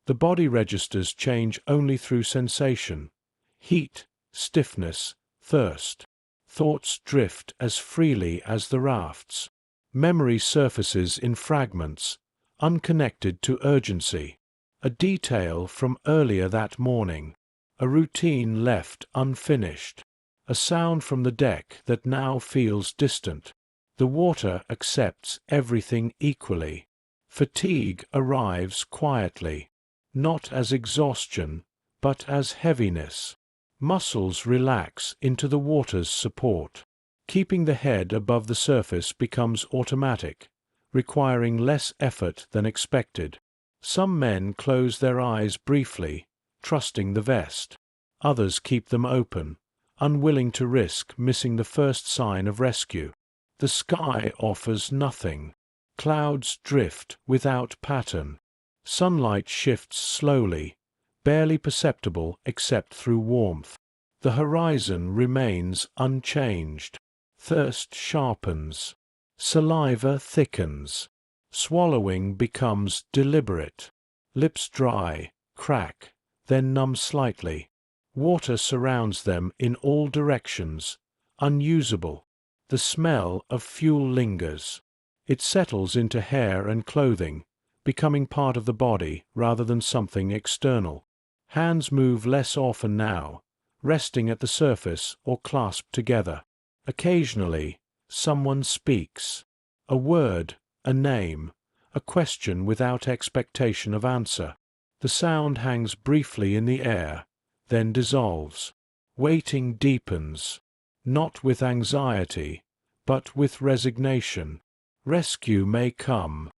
The body registers change only through sensation. Heat, stiffness, thirst. Thoughts drift as freely as the rafts. Memory surfaces in fragments, unconnected to urgency. A detail from earlier that morning. A routine left unfinished. A sound from the deck that now feels distant. The water accepts everything equally. Fatigue arrives quietly, not as exhaustion, but as heaviness. Muscles relax into the water's support. Keeping the head above the surface becomes automatic, requiring less effort than expected. Some men close their eyes briefly, trusting the vest. Others keep them open, unwilling to risk missing the first sign of rescue. The sky offers nothing. Clouds drift without pattern. Sunlight shifts slowly, barely perceptible except through warmth. The horizon remains unchanged. Thirst sharpens. Saliva thickens. Swallowing becomes deliberate. Lips dry, crack, then numb slightly. Water surrounds them in all directions, unusable. The smell of fuel lingers. It settles into hair and clothing, becoming part of the body rather than something external. Hands move less often now, resting at the surface or clasped together. Occasionally, someone speaks. A word, a name, a question without expectation of answer. The sound hangs briefly in the air, then dissolves. Waiting deepens, not with anxiety, but with resignation. Rescue may come,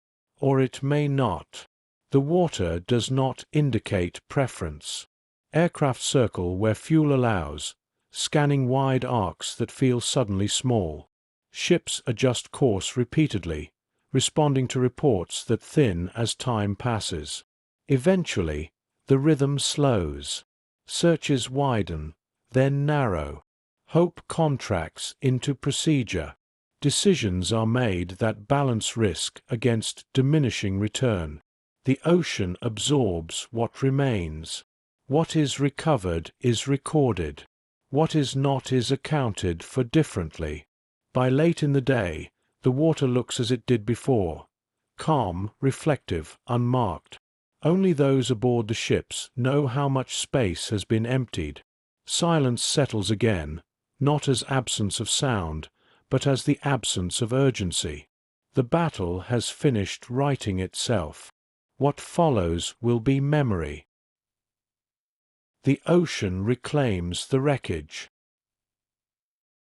or it may not. The water does not indicate preference. Aircraft circle where fuel allows, scanning wide arcs that feel suddenly small. Ships adjust course repeatedly, responding to reports that thin as time passes. Eventually, the rhythm slows. Searches widen, then narrow. Hope contracts into procedure. Decisions are made that balance risk against diminishing return. The ocean absorbs what remains. What is recovered is recorded. What is not is accounted for differently. By late in the day, the water looks as it did before, calm, reflective, unmarked. Only those aboard the ships know how much space has been emptied. Silence settles again, not as absence of sound, but as the absence of urgency. The battle has finished writing itself. What follows will be memory. The ocean reclaims the wreckage.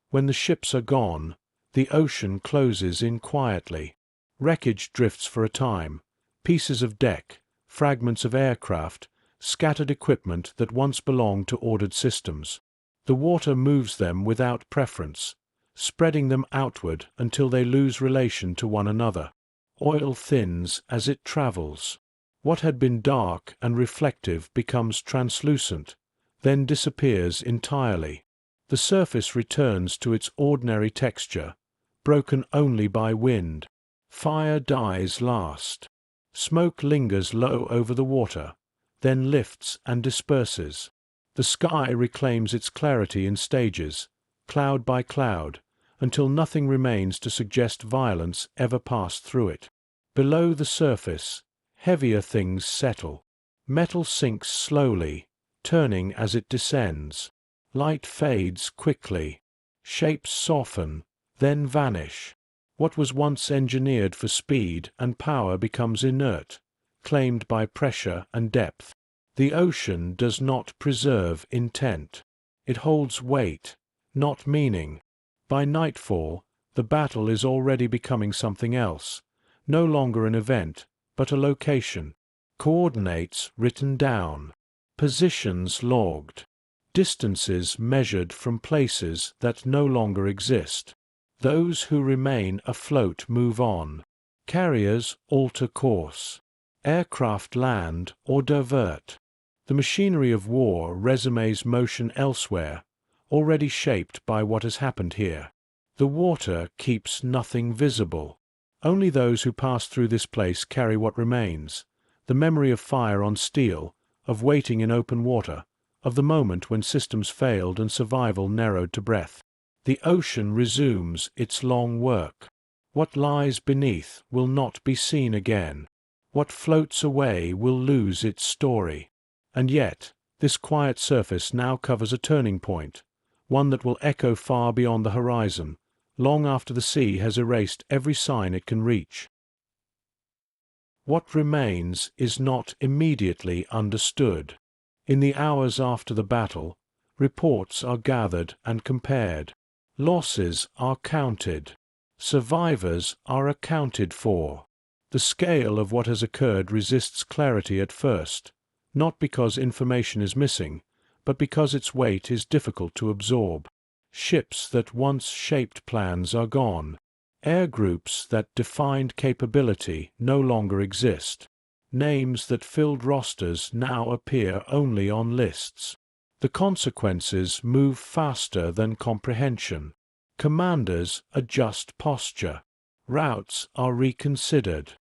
When the ships are gone, the ocean closes in quietly. Wreckage drifts for a time, pieces of deck, fragments of aircraft, scattered equipment that once belonged to ordered systems. The water moves them without preference, spreading them outward until they lose relation to one another. Oil thins as it travels. What had been dark and reflective becomes translucent, then disappears entirely. The surface returns to its ordinary texture, broken only by wind. Fire dies last. Smoke lingers low over the water, then lifts and disperses. The sky reclaims its clarity in stages, cloud by cloud, until nothing remains to suggest violence ever passed through it. Below the surface, heavier things settle. Metal sinks slowly, turning as it descends. Light fades quickly. Shapes soften, then vanish. What was once engineered for speed and power becomes inert, claimed by pressure and depth. The ocean does not preserve intent. It holds weight, not meaning. By nightfall, the battle is already becoming something else, no longer an event, but a location. Coordinates written down. Positions logged. Distances measured from places that no longer exist. Those who remain afloat move on. Carriers alter course. Aircraft land or divert. The machinery of war resumes motion elsewhere, already shaped by what has happened here. The water keeps nothing visible. Only those who pass through this place carry what remains, the memory of fire on steel, of waiting in open water, of the moment when systems failed and survival narrowed to breath. The ocean resumes its long work. What lies beneath will not be seen again. What floats away will lose its story. And yet, this quiet surface now covers a turning point, one that will echo far beyond the horizon, long after the sea has erased every sign it can reach. What remains is not immediately understood. In the hours after the battle, reports are gathered and compared. Losses are counted. Survivors are accounted for. The scale of what has occurred resists clarity at first, not because information is missing, but because its weight is difficult to absorb. Ships that once shaped plans are gone. Air groups that defined capability no longer exist. Names that filled rosters now appear only on lists. The consequences move faster than comprehension. Commanders adjust posture. Routes are reconsidered.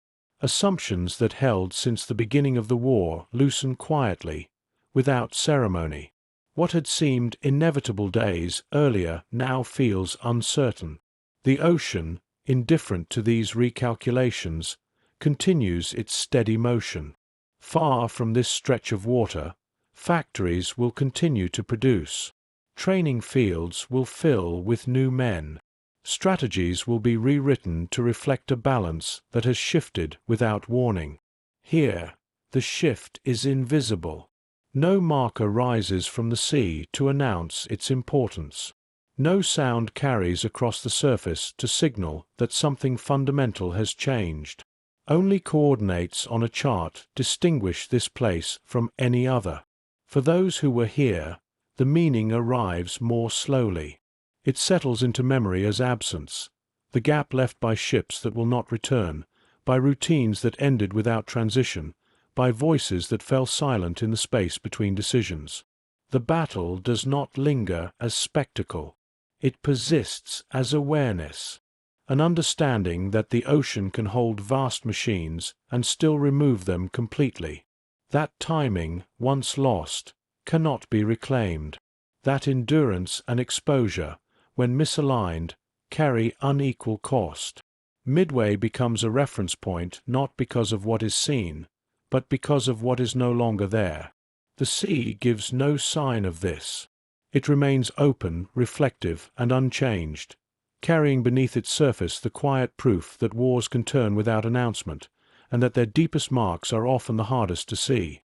Assumptions that held since the beginning of the war loosen quietly, without ceremony. What had seemed inevitable days earlier now feels uncertain. The ocean, indifferent to these recalculations, continues its steady motion. Far from this stretch of water, factories will continue to produce. Training fields will fill with new men. Strategies will be rewritten to reflect a balance that has shifted without warning. Here, the shift is invisible. No marker rises from the sea to announce its importance. No sound carries across the surface to signal that something fundamental has changed. Only coordinates on a chart distinguish this place from any other. For those who were here, the meaning arrives more slowly. It settles into memory as absence, the gap left by ships that will not return, by routines that ended without transition, by voices that fell silent in the space between decisions. The battle does not linger as spectacle. It persists as awareness, an understanding that the ocean can hold vast machines and still remove them completely. That timing, once lost, cannot be reclaimed. That endurance and exposure, when misaligned, carry unequal cost. Midway becomes a reference point not because of what is seen, but because of what is no longer there. The sea gives no sign of this. It remains open, reflective, and unchanged, carrying beneath its surface the quiet proof that wars can turn without announcement, and that their deepest marks are often the hardest to see.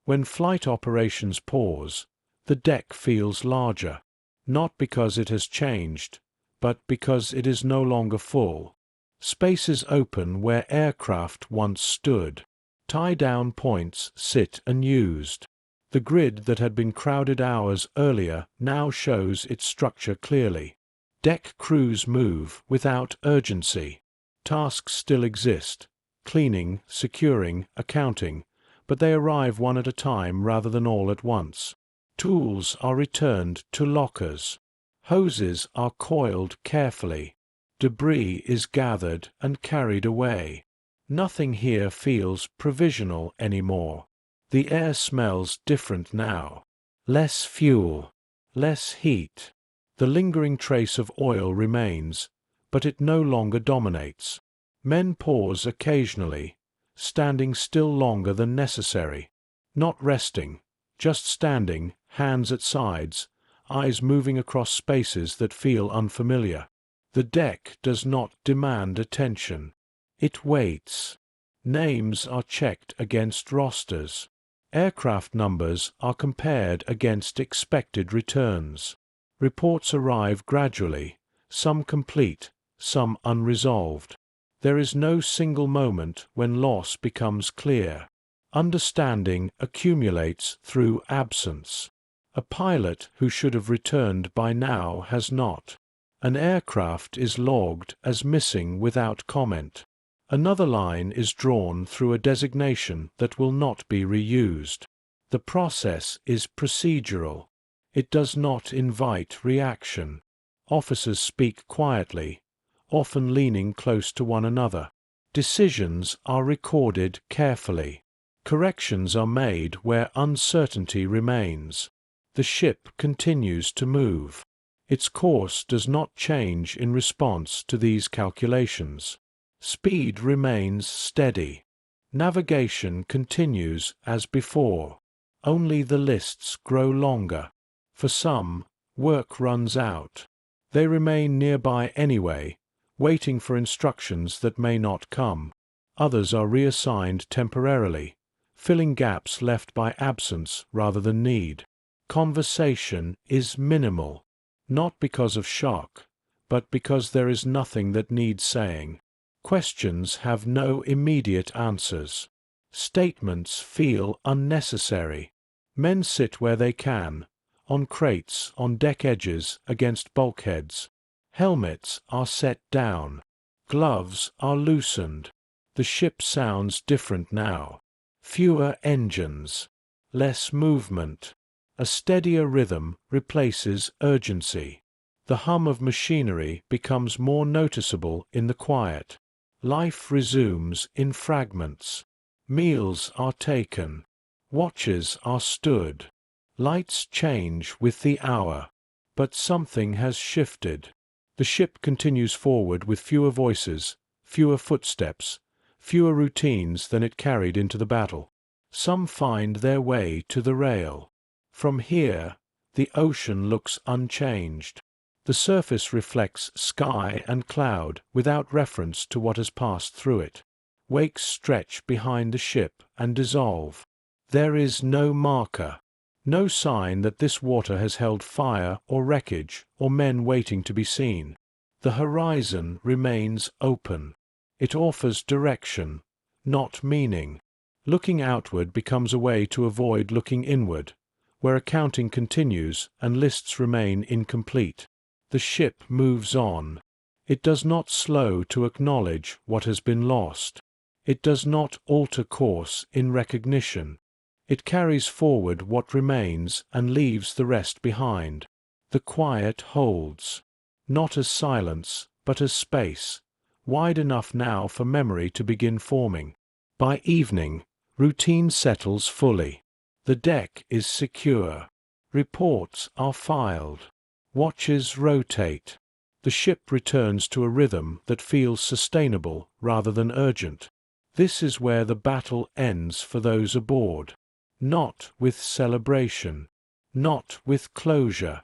When flight operations pause, the deck feels larger, not because it has changed, but because it is no longer full. Spaces open where aircraft once stood. Tie-down points sit unused. The grid that had been crowded hours earlier now shows its structure clearly. Deck crews move without urgency. Tasks still exist: cleaning, securing, accounting, but they arrive one at a time rather than all at once. Tools are returned to lockers. Hoses are coiled carefully. Debris is gathered and carried away. Nothing here feels provisional anymore. The air smells different now. Less fuel, less heat. The lingering trace of oil remains, but it no longer dominates. Men pause occasionally, standing still longer than necessary. Not resting, just standing, hands at sides, eyes moving across spaces that feel unfamiliar. The deck does not demand attention. It waits. Names are checked against rosters. Aircraft numbers are compared against expected returns. Reports arrive gradually, some complete, some unresolved. There is no single moment when loss becomes clear. Understanding accumulates through absence. A pilot who should have returned by now has not. An aircraft is logged as missing without comment. Another line is drawn through a designation that will not be reused. The process is procedural. It does not invite reaction. Officers speak quietly, often leaning close to one another. Decisions are recorded carefully. Corrections are made where uncertainty remains. The ship continues to move. Its course does not change in response to these calculations. Speed remains steady. Navigation continues as before. Only the lists grow longer. For some, work runs out. They remain nearby anyway, waiting for instructions that may not come. Others are reassigned temporarily, filling gaps left by absence rather than need. Conversation is minimal, not because of shock, but because there is nothing that needs saying. Questions have no immediate answers. Statements feel unnecessary. Men sit where they can, on crates, on deck edges, against bulkheads. Helmets are set down. Gloves are loosened. The ship sounds different now. Fewer engines. Less movement. A steadier rhythm replaces urgency. The hum of machinery becomes more noticeable in the quiet. Life resumes in fragments. Meals are taken. Watches are stood. Lights change with the hour. But something has shifted. The ship continues forward with fewer voices, fewer footsteps, fewer routines than it carried into the battle. Some find their way to the rail. From here, the ocean looks unchanged. The surface reflects sky and cloud without reference to what has passed through it. Wakes stretch behind the ship and dissolve. There is no marker, no sign that this water has held fire or wreckage or men waiting to be seen. The horizon remains open. It offers direction, not meaning. Looking outward becomes a way to avoid looking inward, where accounting continues and lists remain incomplete. The ship moves on. It does not slow to acknowledge what has been lost. It does not alter course in recognition. It carries forward what remains and leaves the rest behind. The quiet holds, not as silence, but as space, wide enough now for memory to begin forming. By evening, routine settles fully. The deck is secure. Reports are filed. Watches rotate. The ship returns to a rhythm that feels sustainable rather than urgent. This is where the battle ends for those aboard. Not with celebration, not with closure,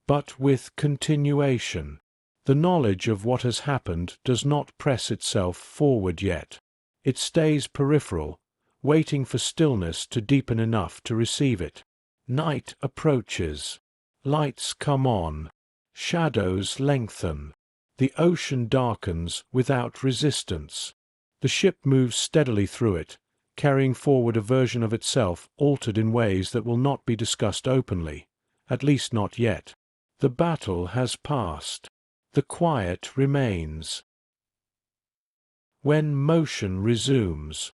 but with continuation. The knowledge of what has happened does not press itself forward yet. It stays peripheral, waiting for stillness to deepen enough to receive it. Night approaches. Lights come on. Shadows lengthen. The ocean darkens without resistance. The ship moves steadily through it, carrying forward a version of itself altered in ways that will not be discussed openly, at least not yet. The battle has passed. The quiet remains. When motion resumes.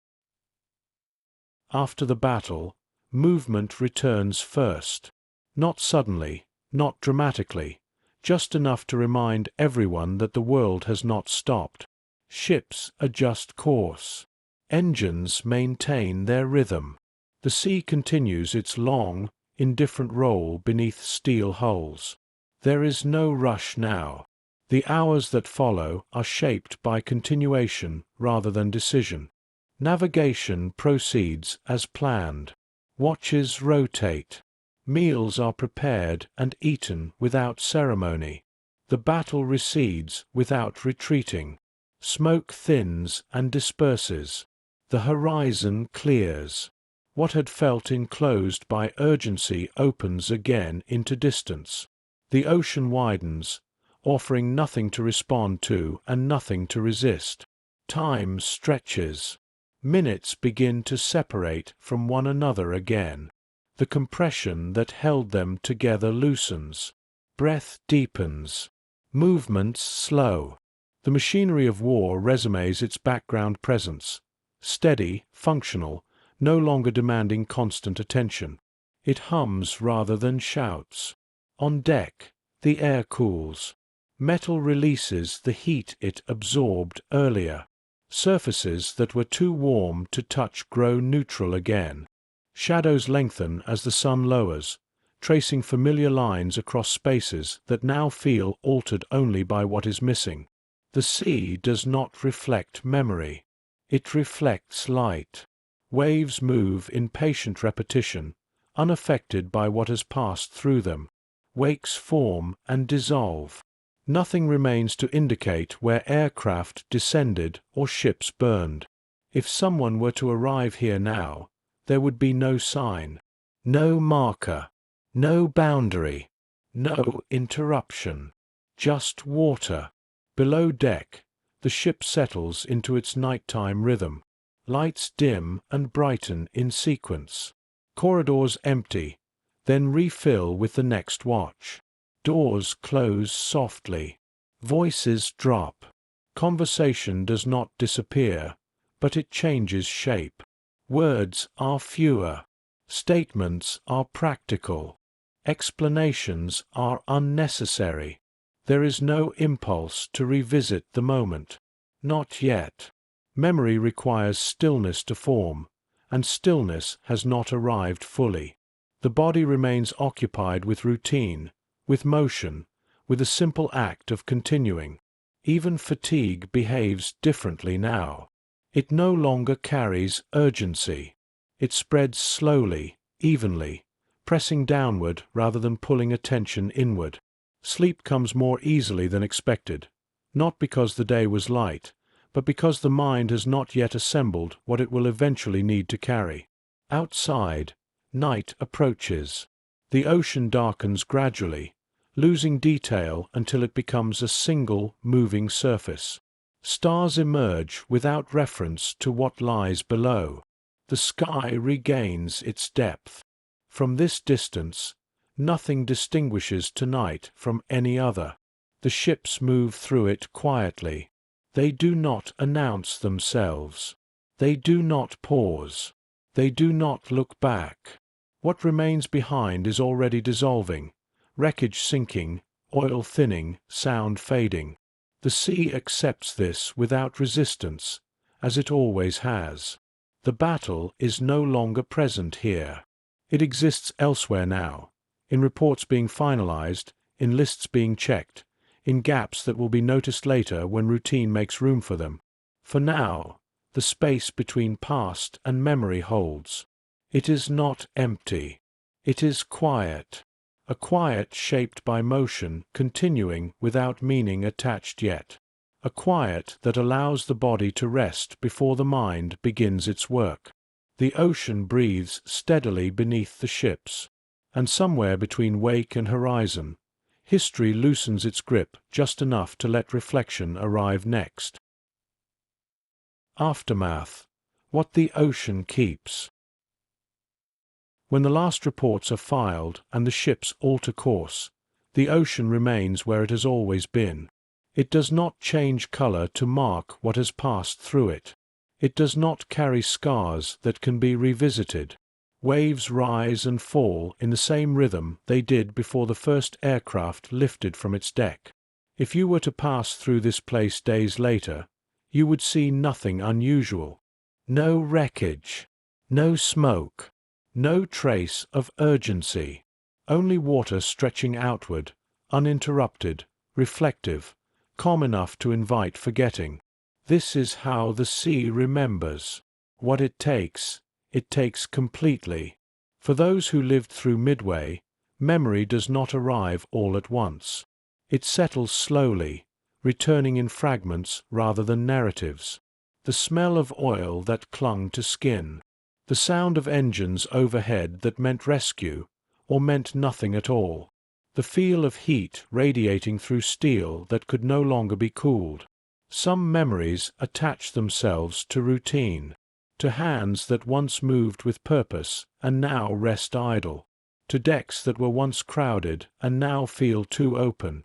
After the battle, movement returns first. Not suddenly, not dramatically, just enough to remind everyone that the world has not stopped. Ships adjust course. Engines maintain their rhythm. The sea continues its long, indifferent roll beneath steel hulls. There is no rush now. The hours that follow are shaped by continuation rather than decision. Navigation proceeds as planned. Watches rotate. Meals are prepared and eaten without ceremony. The battle recedes without retreating. Smoke thins and disperses. The horizon clears. What had felt enclosed by urgency opens again into distance. The ocean widens, offering nothing to respond to and nothing to resist. Time stretches. Minutes begin to separate from one another again. The compression that held them together loosens. Breath deepens. Movements slow. The machinery of war resumes its background presence. Steady, functional, no longer demanding constant attention. It hums rather than shouts. On deck, the air cools. Metal releases the heat it absorbed earlier. Surfaces that were too warm to touch grow neutral again. Shadows lengthen as the sun lowers, tracing familiar lines across spaces that now feel altered only by what is missing. The sea does not reflect memory. It reflects light. Waves move in patient repetition, unaffected by what has passed through them. Wakes form and dissolve. Nothing remains to indicate where aircraft descended or ships burned. If someone were to arrive here now, there would be no sign, no marker, no boundary, no interruption. Just water. Below deck, the ship settles into its nighttime rhythm. Lights dim and brighten in sequence. Corridors empty, then refill with the next watch. Doors close softly. Voices drop. Conversation does not disappear, but it changes shape. Words are fewer. Statements are practical. Explanations are unnecessary. There is no impulse to revisit the moment. Not yet. Memory requires stillness to form, and stillness has not arrived fully. The body remains occupied with routine, with motion, with a simple act of continuing. Even fatigue behaves differently now. It no longer carries urgency. It spreads slowly, evenly, pressing downward rather than pulling attention inward. Sleep comes more easily than expected, not because the day was light, but because the mind has not yet assembled what it will eventually need to carry. Outside, night approaches. The ocean darkens gradually, losing detail until it becomes a single, moving surface. Stars emerge without reference to what lies below. The sky regains its depth. From this distance, nothing distinguishes tonight from any other. The ships move through it quietly. They do not announce themselves. They do not pause. They do not look back. What remains behind is already dissolving, wreckage sinking, oil thinning, sound fading. The sea accepts this without resistance, as it always has. The battle is no longer present here. It exists elsewhere now, in reports being finalized, in lists being checked, in gaps that will be noticed later when routine makes room for them. For now, the space between past and memory holds. It is not empty. It is quiet. A quiet shaped by motion continuing without meaning attached yet. A quiet that allows the body to rest before the mind begins its work. The ocean breathes steadily beneath the ships, and somewhere between wake and horizon, history loosens its grip just enough to let reflection arrive next. Aftermath. What the ocean keeps. When the last reports are filed and the ships alter course, the ocean remains where it has always been. It does not change color to mark what has passed through it. It does not carry scars that can be revisited. Waves rise and fall in the same rhythm they did before the first aircraft lifted from its deck. If you were to pass through this place days later, you would see nothing unusual. No wreckage, no smoke, no trace of urgency. Only water stretching outward, uninterrupted, reflective, calm enough to invite forgetting. This is how the sea remembers. What it takes completely. For those who lived through Midway, memory does not arrive all at once. It settles slowly, returning in fragments rather than narratives. The smell of oil that clung to skin. The sound of engines overhead that meant rescue, or meant nothing at all. The feel of heat radiating through steel that could no longer be cooled. Some memories attach themselves to routine, to hands that once moved with purpose and now rest idle, to decks that were once crowded and now feel too open.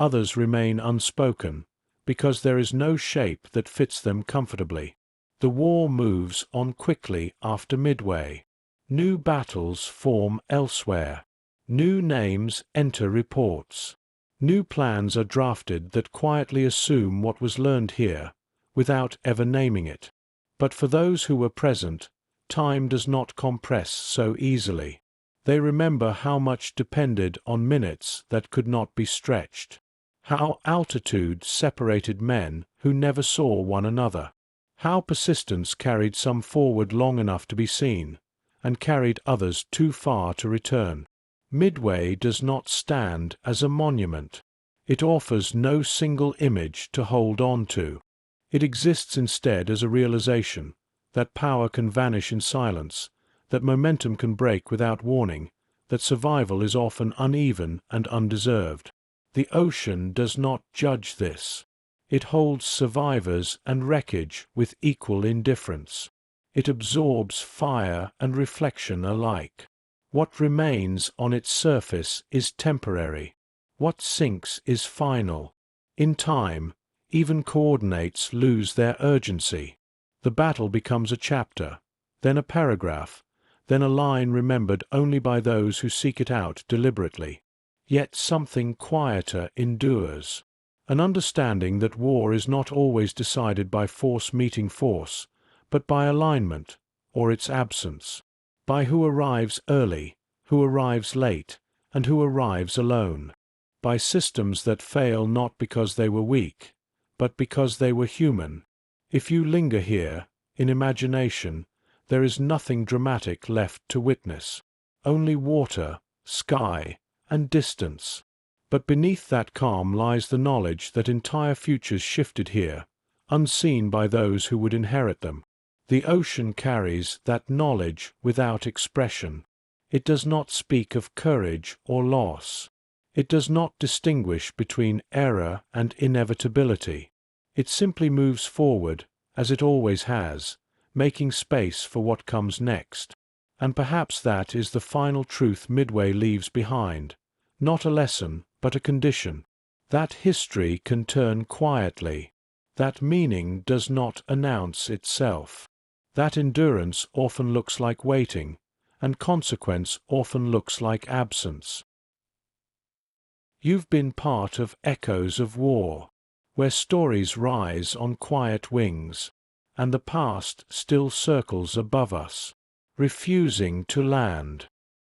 others remain unspoken, because there is no shape that fits them comfortably. The war moves on quickly after Midway. New battles form elsewhere. New names enter reports. New plans are drafted that quietly assume what was learned here, without ever naming it. But for those who were present, time does not compress so easily. They remember how much depended on minutes that could not be stretched. How altitude separated men who never saw one another. How persistence carried some forward long enough to be seen, and carried others too far to return. Midway does not stand as a monument. It offers no single image to hold on to. It exists instead as a realization that power can vanish in silence, that momentum can break without warning, that survival is often uneven and undeserved. The ocean does not judge this. It holds survivors and wreckage with equal indifference. It absorbs fire and reflection alike. What remains on its surface is temporary. What sinks is final. In time, even coordinates lose their urgency. The battle becomes a chapter, then a paragraph, then a line remembered only by those who seek it out deliberately. Yet something quieter endures. An understanding that war is not always decided by force meeting force, but by alignment, or its absence. By who arrives early, who arrives late, and who arrives alone. By systems that fail not because they were weak, but because they were human. If you linger here, in imagination, there is nothing dramatic left to witness. Only water, sky, and distance. But beneath that calm lies the knowledge that entire futures shifted here, unseen by those who would inherit them. The ocean carries that knowledge without expression. It does not speak of courage or loss. It does not distinguish between error and inevitability. It simply moves forward, as it always has, making space for what comes next. And perhaps that is the final truth Midway leaves behind. Not a lesson, but a condition. That history can turn quietly. That meaning does not announce itself. That endurance often looks like waiting, and consequence often looks like absence. You've been part of Echoes of War, where stories rise on quiet wings, and the past still circles above us, refusing to land.